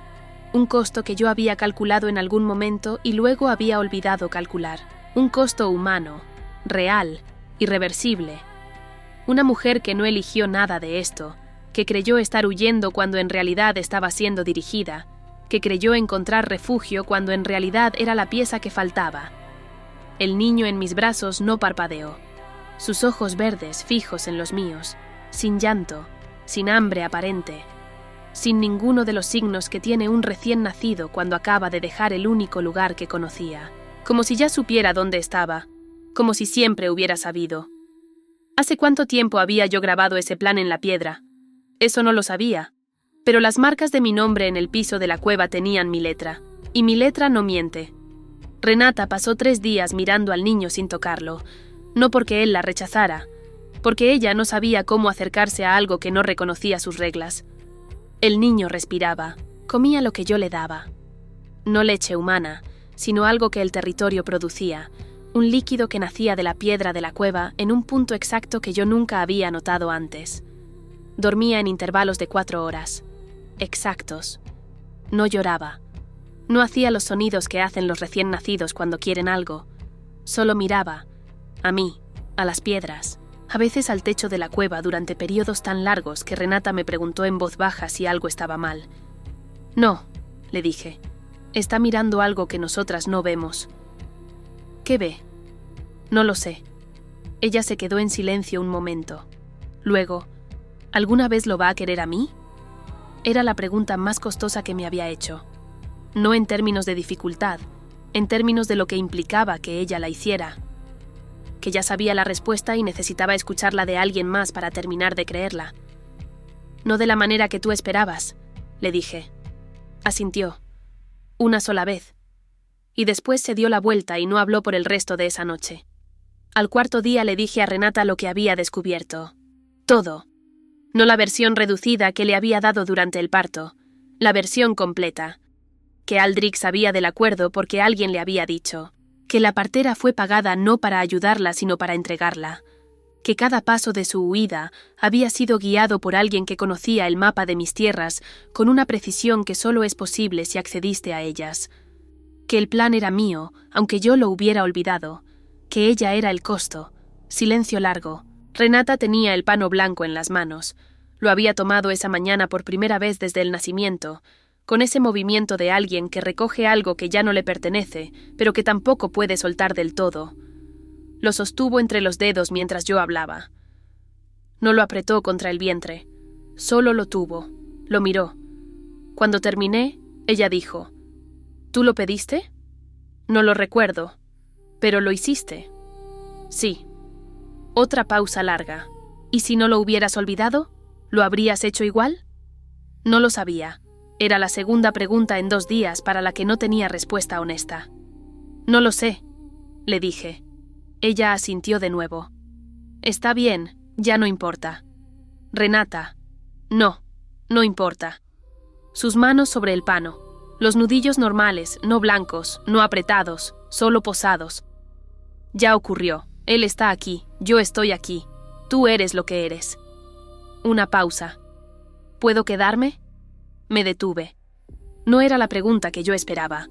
Un costo que yo había calculado en algún momento y luego había olvidado calcular. Un costo humano, real, irreversible. Una mujer que no eligió nada de esto, que creyó estar huyendo cuando en realidad estaba siendo dirigida, que creyó encontrar refugio cuando en realidad era la pieza que faltaba. El niño en mis brazos no parpadeó. Sus ojos verdes fijos en los míos, sin llanto, sin hambre aparente, sin ninguno de los signos que tiene un recién nacido cuando acaba de dejar el único lugar que conocía, como si ya supiera dónde estaba, como si siempre hubiera sabido. ¿Hace cuánto tiempo había yo grabado ese plan en la piedra? Eso no lo sabía. Pero las marcas de mi nombre en el piso de la cueva tenían mi letra, y mi letra no miente. Renata pasó 3 días mirando al niño sin tocarlo, no porque él la rechazara, porque ella no sabía cómo acercarse a algo que no reconocía sus reglas. El niño respiraba, comía lo que yo le daba. No leche humana, sino algo que el territorio producía, un líquido que nacía de la piedra de la cueva en un punto exacto que yo nunca había notado antes. Dormía en intervalos de 4 horas. Exactos. No lloraba. No hacía los sonidos que hacen los recién nacidos cuando quieren algo. Solo miraba. A mí, a las piedras, a veces al techo de la cueva durante periodos tan largos que Renata me preguntó en voz baja si algo estaba mal. No, le dije. Está mirando algo que nosotras no vemos. ¿Qué ve? No lo sé. Ella se quedó en silencio un momento. Luego, ¿alguna vez lo va a querer a mí? Era la pregunta más costosa que me había hecho. No en términos de dificultad, en términos de lo que implicaba que ella la hiciera. Que ya sabía la respuesta y necesitaba escucharla de alguien más para terminar de creerla. No de la manera que tú esperabas, le dije. Asintió. Una sola vez. Y después se dio la vuelta y no habló por el resto de esa noche. Al 4.º día le dije a Renata lo que había descubierto. Todo. No la versión reducida que le había dado durante el parto, la versión completa. Que Aldrich sabía del acuerdo porque alguien le había dicho. Que la partera fue pagada no para ayudarla sino para entregarla. Que cada paso de su huida había sido guiado por alguien que conocía el mapa de mis tierras con una precisión que solo es posible si accediste a ellas. Que el plan era mío, aunque yo lo hubiera olvidado. Que ella era el costo. Silencio largo. Renata tenía el pano blanco en las manos. Lo había tomado esa mañana por primera vez desde el nacimiento, con ese movimiento de alguien que recoge algo que ya no le pertenece, pero que tampoco puede soltar del todo. Lo sostuvo entre los dedos mientras yo hablaba. No lo apretó contra el vientre. Solo lo tuvo. Lo miró. Cuando terminé, ella dijo: ¿Tú lo pediste? No lo recuerdo. ¿Pero lo hiciste? Sí. Otra pausa larga. ¿Y si no lo hubieras olvidado? ¿Lo habrías hecho igual? No lo sabía. Era la segunda pregunta en 2 días para la que no tenía respuesta honesta. No lo sé, le dije. Ella asintió de nuevo. Está bien, ya no importa. Renata. No, no importa. Sus manos sobre el pano. Los nudillos normales, no blancos, no apretados, solo posados. Ya ocurrió. Él está aquí, yo estoy aquí. Tú eres lo que eres. Una pausa. ¿Puedo quedarme? Me detuve. No era la pregunta que yo esperaba.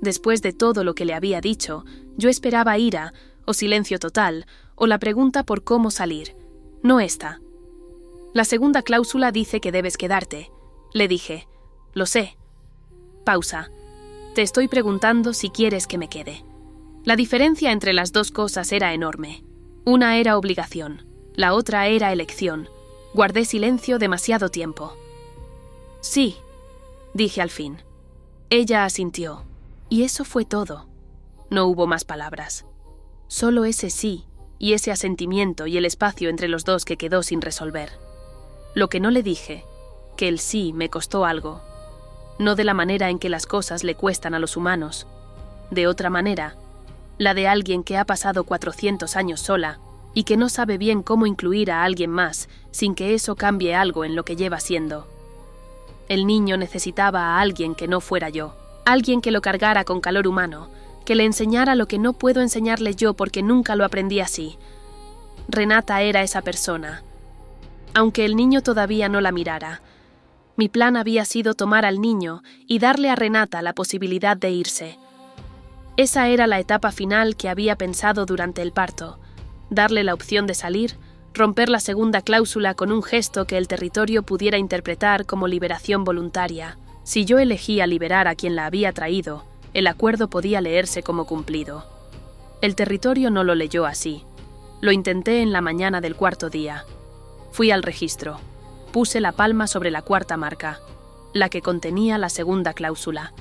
Después de todo lo que le había dicho, yo esperaba ira, o silencio total, o la pregunta por cómo salir. No esta. La segunda cláusula dice que debes quedarte. Le dije. Lo sé. Pausa. Te estoy preguntando si quieres que me quede. La diferencia entre las 2 cosas era enorme. Una era obligación, la otra era elección. Guardé silencio demasiado tiempo. Sí, dije al fin. Ella asintió, y eso fue todo. No hubo más palabras. Solo ese sí, y ese asentimiento y el espacio entre los dos que quedó sin resolver. Lo que no le dije, que el sí me costó algo. No de la manera en que las cosas le cuestan a los humanos. De otra manera, la de alguien que ha pasado 400 años sola y que no sabe bien cómo incluir a alguien más sin que eso cambie algo en lo que lleva siendo. El niño necesitaba a alguien que no fuera yo, alguien que lo cargara con calor humano, que le enseñara lo que no puedo enseñarle yo porque nunca lo aprendí así. Renata era esa persona. Aunque el niño todavía no la mirara, mi plan había sido tomar al niño y darle a Renata la posibilidad de irse. Esa era la etapa final que había pensado durante el parto, darle la opción de salir, romper la segunda cláusula con un gesto que el territorio pudiera interpretar como liberación voluntaria. Si yo elegía liberar a quien la había traído, el acuerdo podía leerse como cumplido. El territorio no lo leyó así. Lo intenté en la mañana del 4.º día. Fui al registro. Puse la palma sobre la 4ª marca, la que contenía la segunda cláusula.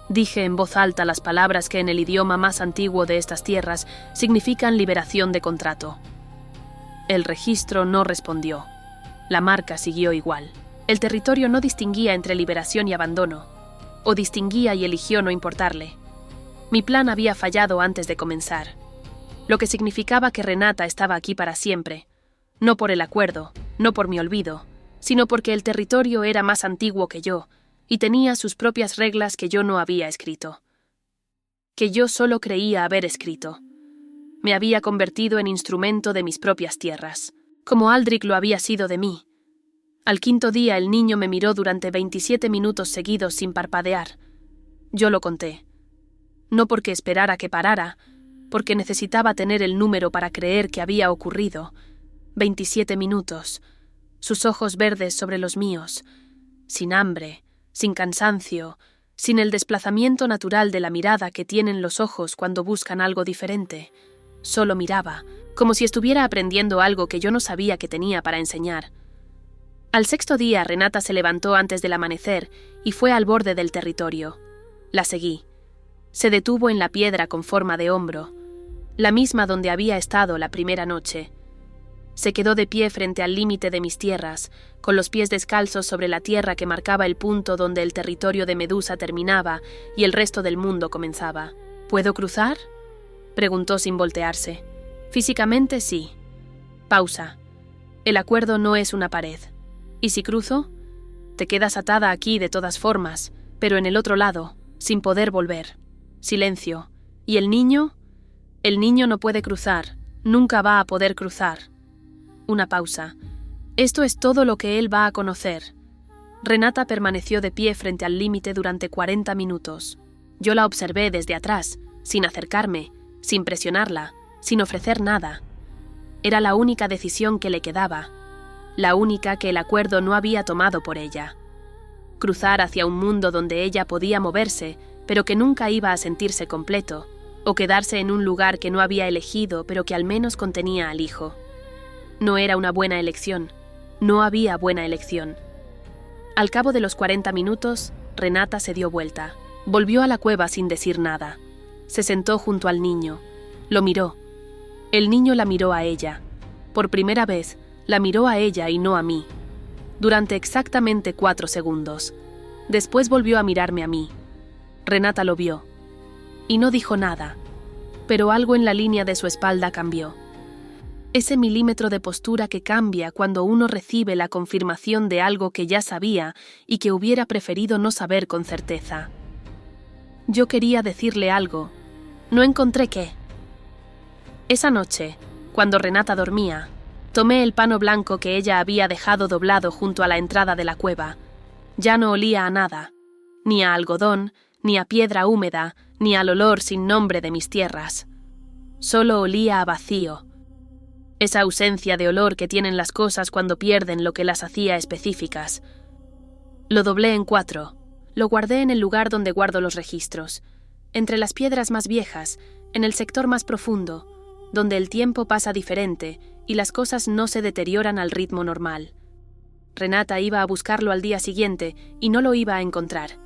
Dije en voz alta las palabras que en el idioma más antiguo de estas tierras significan liberación de contrato. El registro no respondió. La marca siguió igual. El territorio no distinguía entre liberación y abandono, o distinguía y eligió no importarle. Mi plan había fallado antes de comenzar, lo que significaba que Renata estaba aquí para siempre, no por el acuerdo, no por mi olvido, sino porque el territorio era más antiguo que yo y tenía sus propias reglas que yo no había escrito, que yo solo creía haber escrito. Me había convertido en instrumento de mis propias tierras, como Aldrich lo había sido de mí. Al quinto día el niño me miró durante 27 minutos seguidos sin parpadear. Yo lo conté. No porque esperara que parara, porque necesitaba tener el número para creer que había ocurrido. 27 minutos, sus ojos verdes sobre los míos, sin hambre, sin cansancio, sin el desplazamiento natural de la mirada que tienen los ojos cuando buscan algo diferente. Solo miraba, como si estuviera aprendiendo algo que yo no sabía que tenía para enseñar. Al sexto día, Renata se levantó antes del amanecer y fue al borde del territorio. La seguí. Se detuvo en la piedra con forma de hombro, la misma donde había estado la primera noche. Se quedó de pie frente al límite de mis tierras, con los pies descalzos sobre la tierra que marcaba el punto donde el territorio de Medusa terminaba y el resto del mundo comenzaba. ¿Puedo cruzar?, preguntó sin voltearse. Físicamente sí. Pausa. El acuerdo no es una pared. ¿Y si cruzo? Te quedas atada aquí de todas formas, pero en el otro lado, sin poder volver. Silencio. ¿Y el niño? El niño no puede cruzar. Nunca va a poder cruzar. Una pausa. Esto es todo lo que él va a conocer. Renata permaneció de pie frente al límite durante 40 minutos. Yo la observé desde atrás, sin acercarme, sin presionarla, sin ofrecer nada. Era la única decisión que le quedaba, la única que el acuerdo no había tomado por ella. Cruzar hacia un mundo donde ella podía moverse, pero que nunca iba a sentirse completo, o quedarse en un lugar que no había elegido, pero que al menos contenía al hijo. No era una buena elección. No había buena elección. Al cabo de los 40 minutos, Renata se dio vuelta. Volvió a la cueva sin decir nada. Se sentó junto al niño. Lo miró. El niño la miró a ella. Por primera vez, la miró a ella y no a mí. Durante exactamente 4 segundos. Después volvió a mirarme a mí. Renata lo vio. Y no dijo nada. Pero algo en la línea de su espalda cambió. Ese milímetro de postura que cambia cuando uno recibe la confirmación de algo que ya sabía y que hubiera preferido no saber con certeza. Yo quería decirle algo. No encontré qué. Esa noche, cuando Renata dormía, tomé el pano blanco que ella había dejado doblado junto a la entrada de la cueva. Ya no olía a nada, ni a algodón, ni a piedra húmeda, ni al olor sin nombre de mis tierras. Solo olía a vacío. Esa ausencia de olor que tienen las cosas cuando pierden lo que las hacía específicas. Lo doblé en 4. Lo guardé en el lugar donde guardo los registros, entre las piedras más viejas, en el sector más profundo, donde el tiempo pasa diferente y las cosas no se deterioran al ritmo normal. Renata iba a buscarlo al día siguiente y no lo iba a encontrar.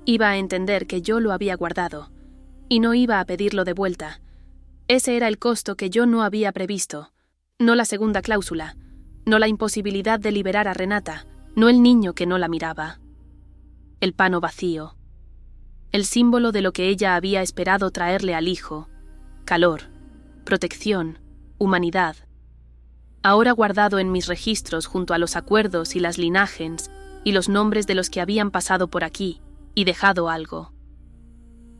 Iba a entender que yo lo había guardado, y no iba a pedirlo de vuelta. Ese era el costo que yo no había previsto. No la segunda cláusula, no la imposibilidad de liberar a Renata, no el niño que no la miraba. El pano vacío. El símbolo de lo que ella había esperado traerle al hijo. Calor, protección, humanidad. Ahora guardado en mis registros junto a los acuerdos y las linajes y los nombres de los que habían pasado por aquí y dejado algo.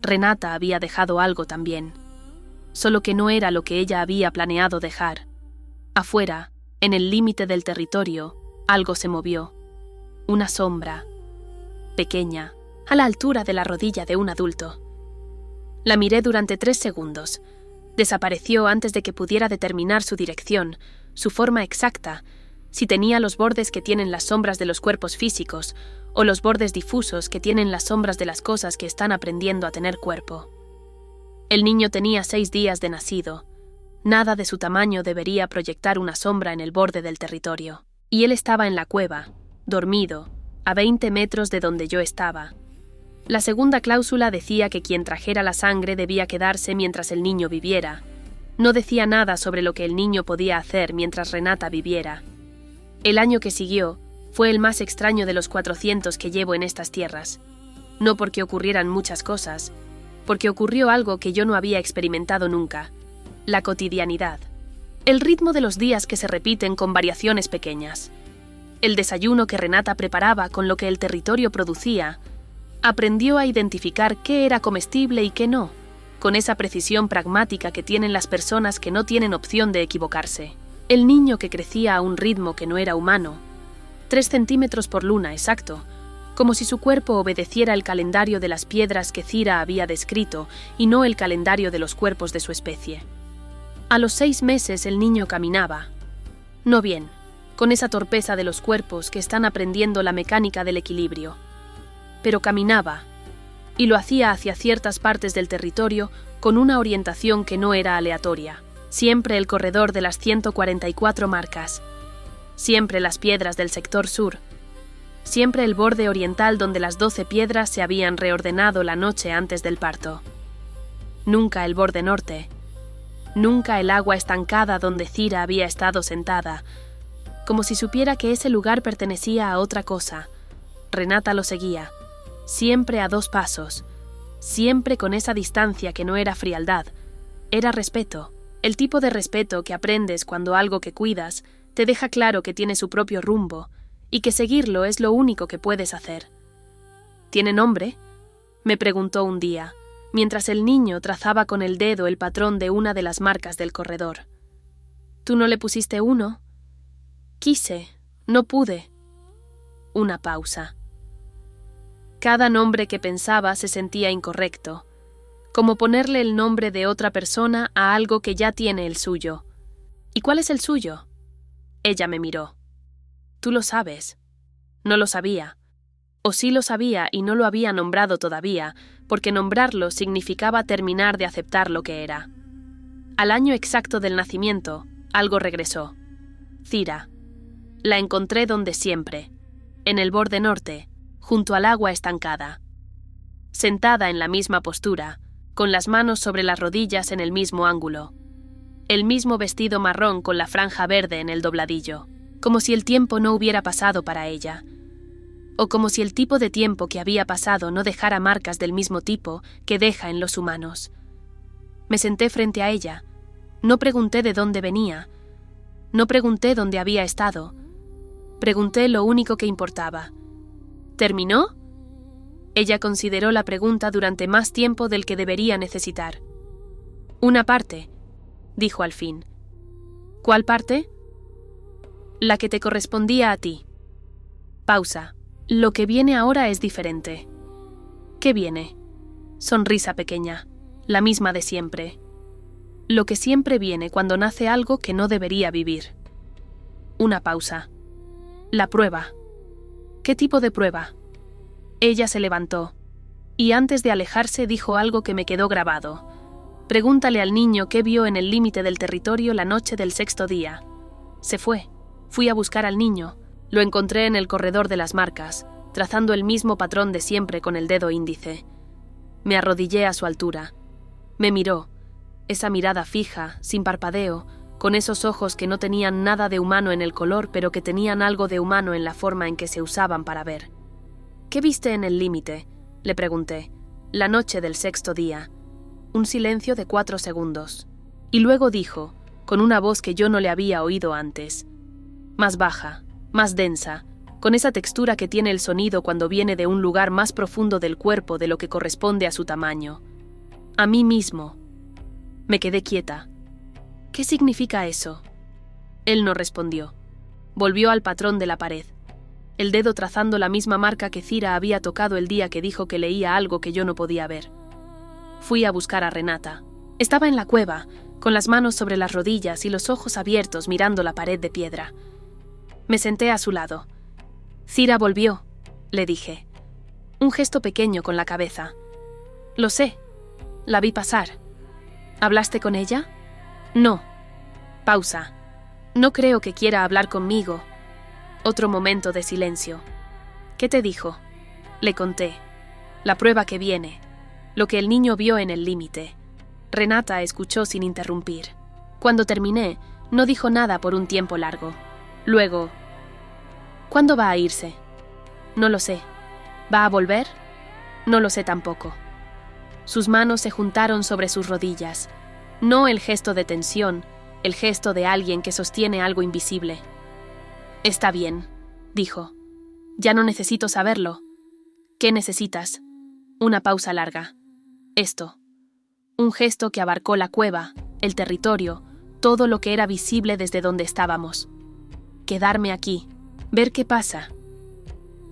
Renata había dejado algo también, solo que no era lo que ella había planeado dejar. Afuera, en el límite del territorio, algo se movió. Una sombra, pequeña, a la altura de la rodilla de un adulto. La miré durante 3 segundos. Desapareció antes de que pudiera determinar su dirección, su forma exacta, si tenía los bordes que tienen las sombras de los cuerpos físicos o los bordes difusos que tienen las sombras de las cosas que están aprendiendo a tener cuerpo. El niño tenía 6 días de nacido. Nada de su tamaño debería proyectar una sombra en el borde del territorio. Y él estaba en la cueva, dormido, a 20 metros de donde yo estaba. La segunda cláusula decía que quien trajera la sangre debía quedarse mientras el niño viviera. No decía nada sobre lo que el niño podía hacer mientras Renata viviera. El año que siguió Fue el más extraño de los 400 que llevo en estas tierras. No porque ocurrieran muchas cosas, porque ocurrió algo que yo no había experimentado nunca: la cotidianidad. El ritmo de los días que se repiten con variaciones pequeñas. El desayuno que Renata preparaba con lo que el territorio producía. Aprendió a identificar qué era comestible y qué no, con esa precisión pragmática que tienen las personas que no tienen opción de equivocarse. El niño que crecía a un ritmo que no era humano, 3 centímetros por luna, exacto, como si su cuerpo obedeciera el calendario de las piedras que Cira había descrito y no el calendario de los cuerpos de su especie. A los 6 meses el niño caminaba. No bien, con esa torpeza de los cuerpos que están aprendiendo la mecánica del equilibrio. Pero caminaba, y lo hacía hacia ciertas partes del territorio con una orientación que no era aleatoria. Siempre el corredor de las 144 marcas. Siempre las piedras del sector sur. Siempre el borde oriental donde las 12 piedras se habían reordenado la noche antes del parto. Nunca el borde norte. Nunca el agua estancada donde Cira había estado sentada, como si supiera que ese lugar pertenecía a otra cosa. Renata lo seguía, siempre a 2 pasos, siempre con esa distancia que no era frialdad, era respeto, el tipo de respeto que aprendes cuando algo que cuidas te deja claro que tiene su propio rumbo y que seguirlo es lo único que puedes hacer. ¿Tiene nombre?, me preguntó un día, mientras el niño trazaba con el dedo el patrón de una de las marcas del corredor. ¿Tú no le pusiste uno? Quise, no pude. Una pausa. Cada nombre que pensaba se sentía incorrecto, como ponerle el nombre de otra persona a algo que ya tiene el suyo. ¿Y cuál es el suyo? Ella me miró. Tú lo sabes. No lo sabía. O sí lo sabía y no lo había nombrado todavía, porque nombrarlo significaba terminar de aceptar lo que era. Al año exacto del nacimiento, algo regresó. Cira. La encontré donde siempre, en el borde norte, junto al agua estancada. Sentada en la misma postura, con las manos sobre las rodillas en el mismo ángulo. El mismo vestido marrón con la franja verde en el dobladillo, como si el tiempo no hubiera pasado para ella. O como si el tipo de tiempo que había pasado no dejara marcas del mismo tipo que deja en los humanos. Me senté frente a ella. No pregunté de dónde venía. No pregunté dónde había estado. Pregunté lo único que importaba. ¿Terminó? Ella consideró la pregunta durante más tiempo del que debería necesitar. Una parte, dijo al fin. ¿Cuál parte? La que te correspondía a ti. Pausa. Lo que viene ahora es diferente. ¿Qué viene? Sonrisa pequeña, la misma de siempre. Lo que siempre viene cuando nace algo que no debería vivir. Una pausa. La prueba. ¿Qué tipo de prueba? Ella se levantó, y antes de alejarse dijo algo que me quedó grabado. Pregúntale al niño qué vio en el límite del territorio la noche del 6º día. Se fue. Fui a buscar al niño. Lo encontré en el corredor de las marcas, trazando el mismo patrón de siempre con el dedo índice. Me arrodillé a su altura. Me miró, esa mirada fija, sin parpadeo, con esos ojos que no tenían nada de humano en el color, pero que tenían algo de humano en la forma en que se usaban para ver. ¿Qué viste en el límite?, le pregunté. La noche del 6º día. Un silencio de 4 segundos. Y luego dijo, con una voz que yo no le había oído antes. Más baja, más densa, con esa textura que tiene el sonido cuando viene de un lugar más profundo del cuerpo de lo que corresponde a su tamaño. A mí mismo. Me quedé quieta. ¿Qué significa eso? Él no respondió. Volvió al patrón de la pared, el dedo trazando la misma marca que Cira había tocado el día que dijo que leía algo que yo no podía ver. Fui a buscar a Renata. Estaba en la cueva, con las manos sobre las rodillas y los ojos abiertos mirando la pared de piedra. Me senté a su lado. Cira volvió, le dije. Un gesto pequeño con la cabeza. Lo sé. La vi pasar. ¿Hablaste con ella? No. Pausa. No creo que quiera hablar conmigo. Otro momento de silencio. ¿Qué te dijo? Le conté. La prueba que viene. Lo que el niño vio en el límite. Renata escuchó sin interrumpir. Cuando terminé, no dijo nada por un tiempo largo. Luego, ¿Cuándo va a irse? No lo sé. ¿Va a volver? No lo sé tampoco. Sus manos se juntaron sobre sus rodillas. No el gesto de tensión, el gesto de alguien que sostiene algo invisible. Está bien, dijo. Ya no necesito saberlo. ¿Qué necesitas? Una pausa larga. Esto. Un gesto que abarcó la cueva, el territorio, todo lo que era visible desde donde estábamos. Quedarme aquí, ver qué pasa.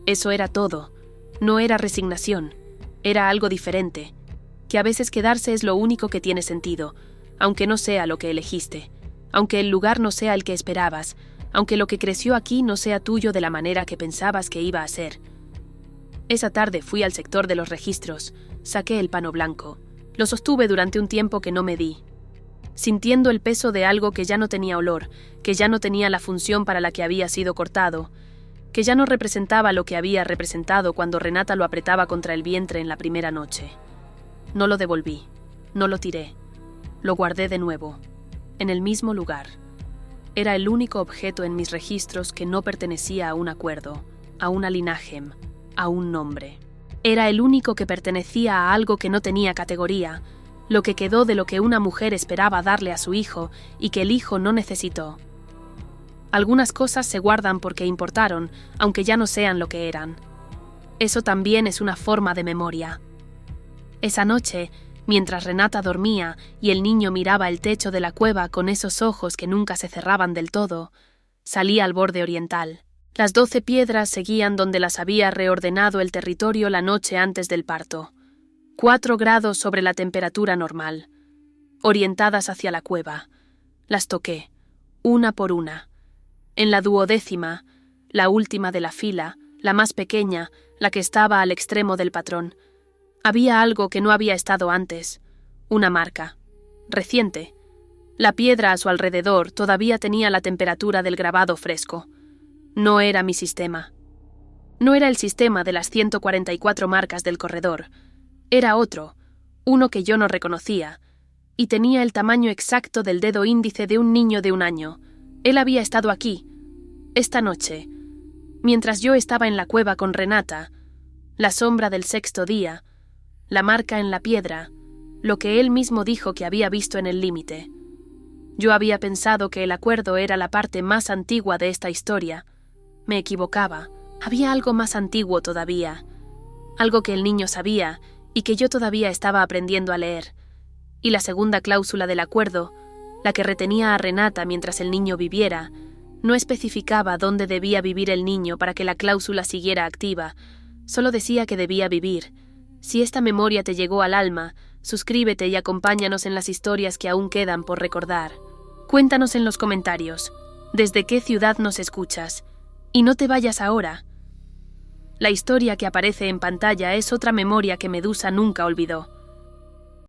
Eso era todo. No era resignación. Era algo diferente. Que a veces quedarse es lo único que tiene sentido, aunque no sea lo que elegiste, aunque el lugar no sea el que esperabas, aunque lo que creció aquí no sea tuyo de la manera que pensabas que iba a ser. Esa tarde fui al sector de los registros, saqué el pano blanco, lo sostuve durante un tiempo que no medí, sintiendo el peso de algo que ya no tenía olor, que ya no tenía la función para la que había sido cortado, que ya no representaba lo que había representado cuando Renata lo apretaba contra el vientre en la primera noche. No lo devolví, no lo tiré, lo guardé de nuevo, en el mismo lugar. Era el único objeto en mis registros que no pertenecía a un acuerdo, a una linaje, a un nombre. Era el único que pertenecía a algo que no tenía categoría, lo que quedó de lo que una mujer esperaba darle a su hijo y que el hijo no necesitó. Algunas cosas se guardan porque importaron, aunque ya no sean lo que eran. Eso también es una forma de memoria. Esa noche, mientras Renata dormía y el niño miraba el techo de la cueva con esos ojos que nunca se cerraban del todo, salí al borde oriental. Las 12 piedras seguían donde las había reordenado el territorio la noche antes del parto. 4 grados sobre la temperatura normal, orientadas hacia la cueva. Las toqué, una por una. En la 12ª, la última de la fila, la más pequeña, la que estaba al extremo del patrón, había algo que no había estado antes, una marca, reciente. La piedra a su alrededor todavía tenía la temperatura del grabado fresco. No era mi sistema. No era el sistema de las 144 marcas del corredor. Era otro, uno que yo no reconocía, y tenía el tamaño exacto del dedo índice de un niño de 1 año. Él había estado aquí, esta noche, mientras yo estaba en la cueva con Renata, la sombra del 6º día, la marca en la piedra, lo que él mismo dijo que había visto en el límite. Yo había pensado que el acuerdo era la parte más antigua de esta historia. Me equivocaba. Había algo más antiguo todavía, algo que el niño sabía y que yo todavía estaba aprendiendo a leer. Y la segunda cláusula del acuerdo, la que retenía a Renata mientras el niño viviera, no especificaba dónde debía vivir el niño para que la cláusula siguiera activa, solo decía que debía vivir. Si esta memoria te llegó al alma, suscríbete y acompáñanos en las historias que aún quedan por recordar. Cuéntanos en los comentarios, ¿desde qué ciudad nos escuchas? Y no te vayas ahora. La historia que aparece en pantalla es otra memoria que Medusa nunca olvidó.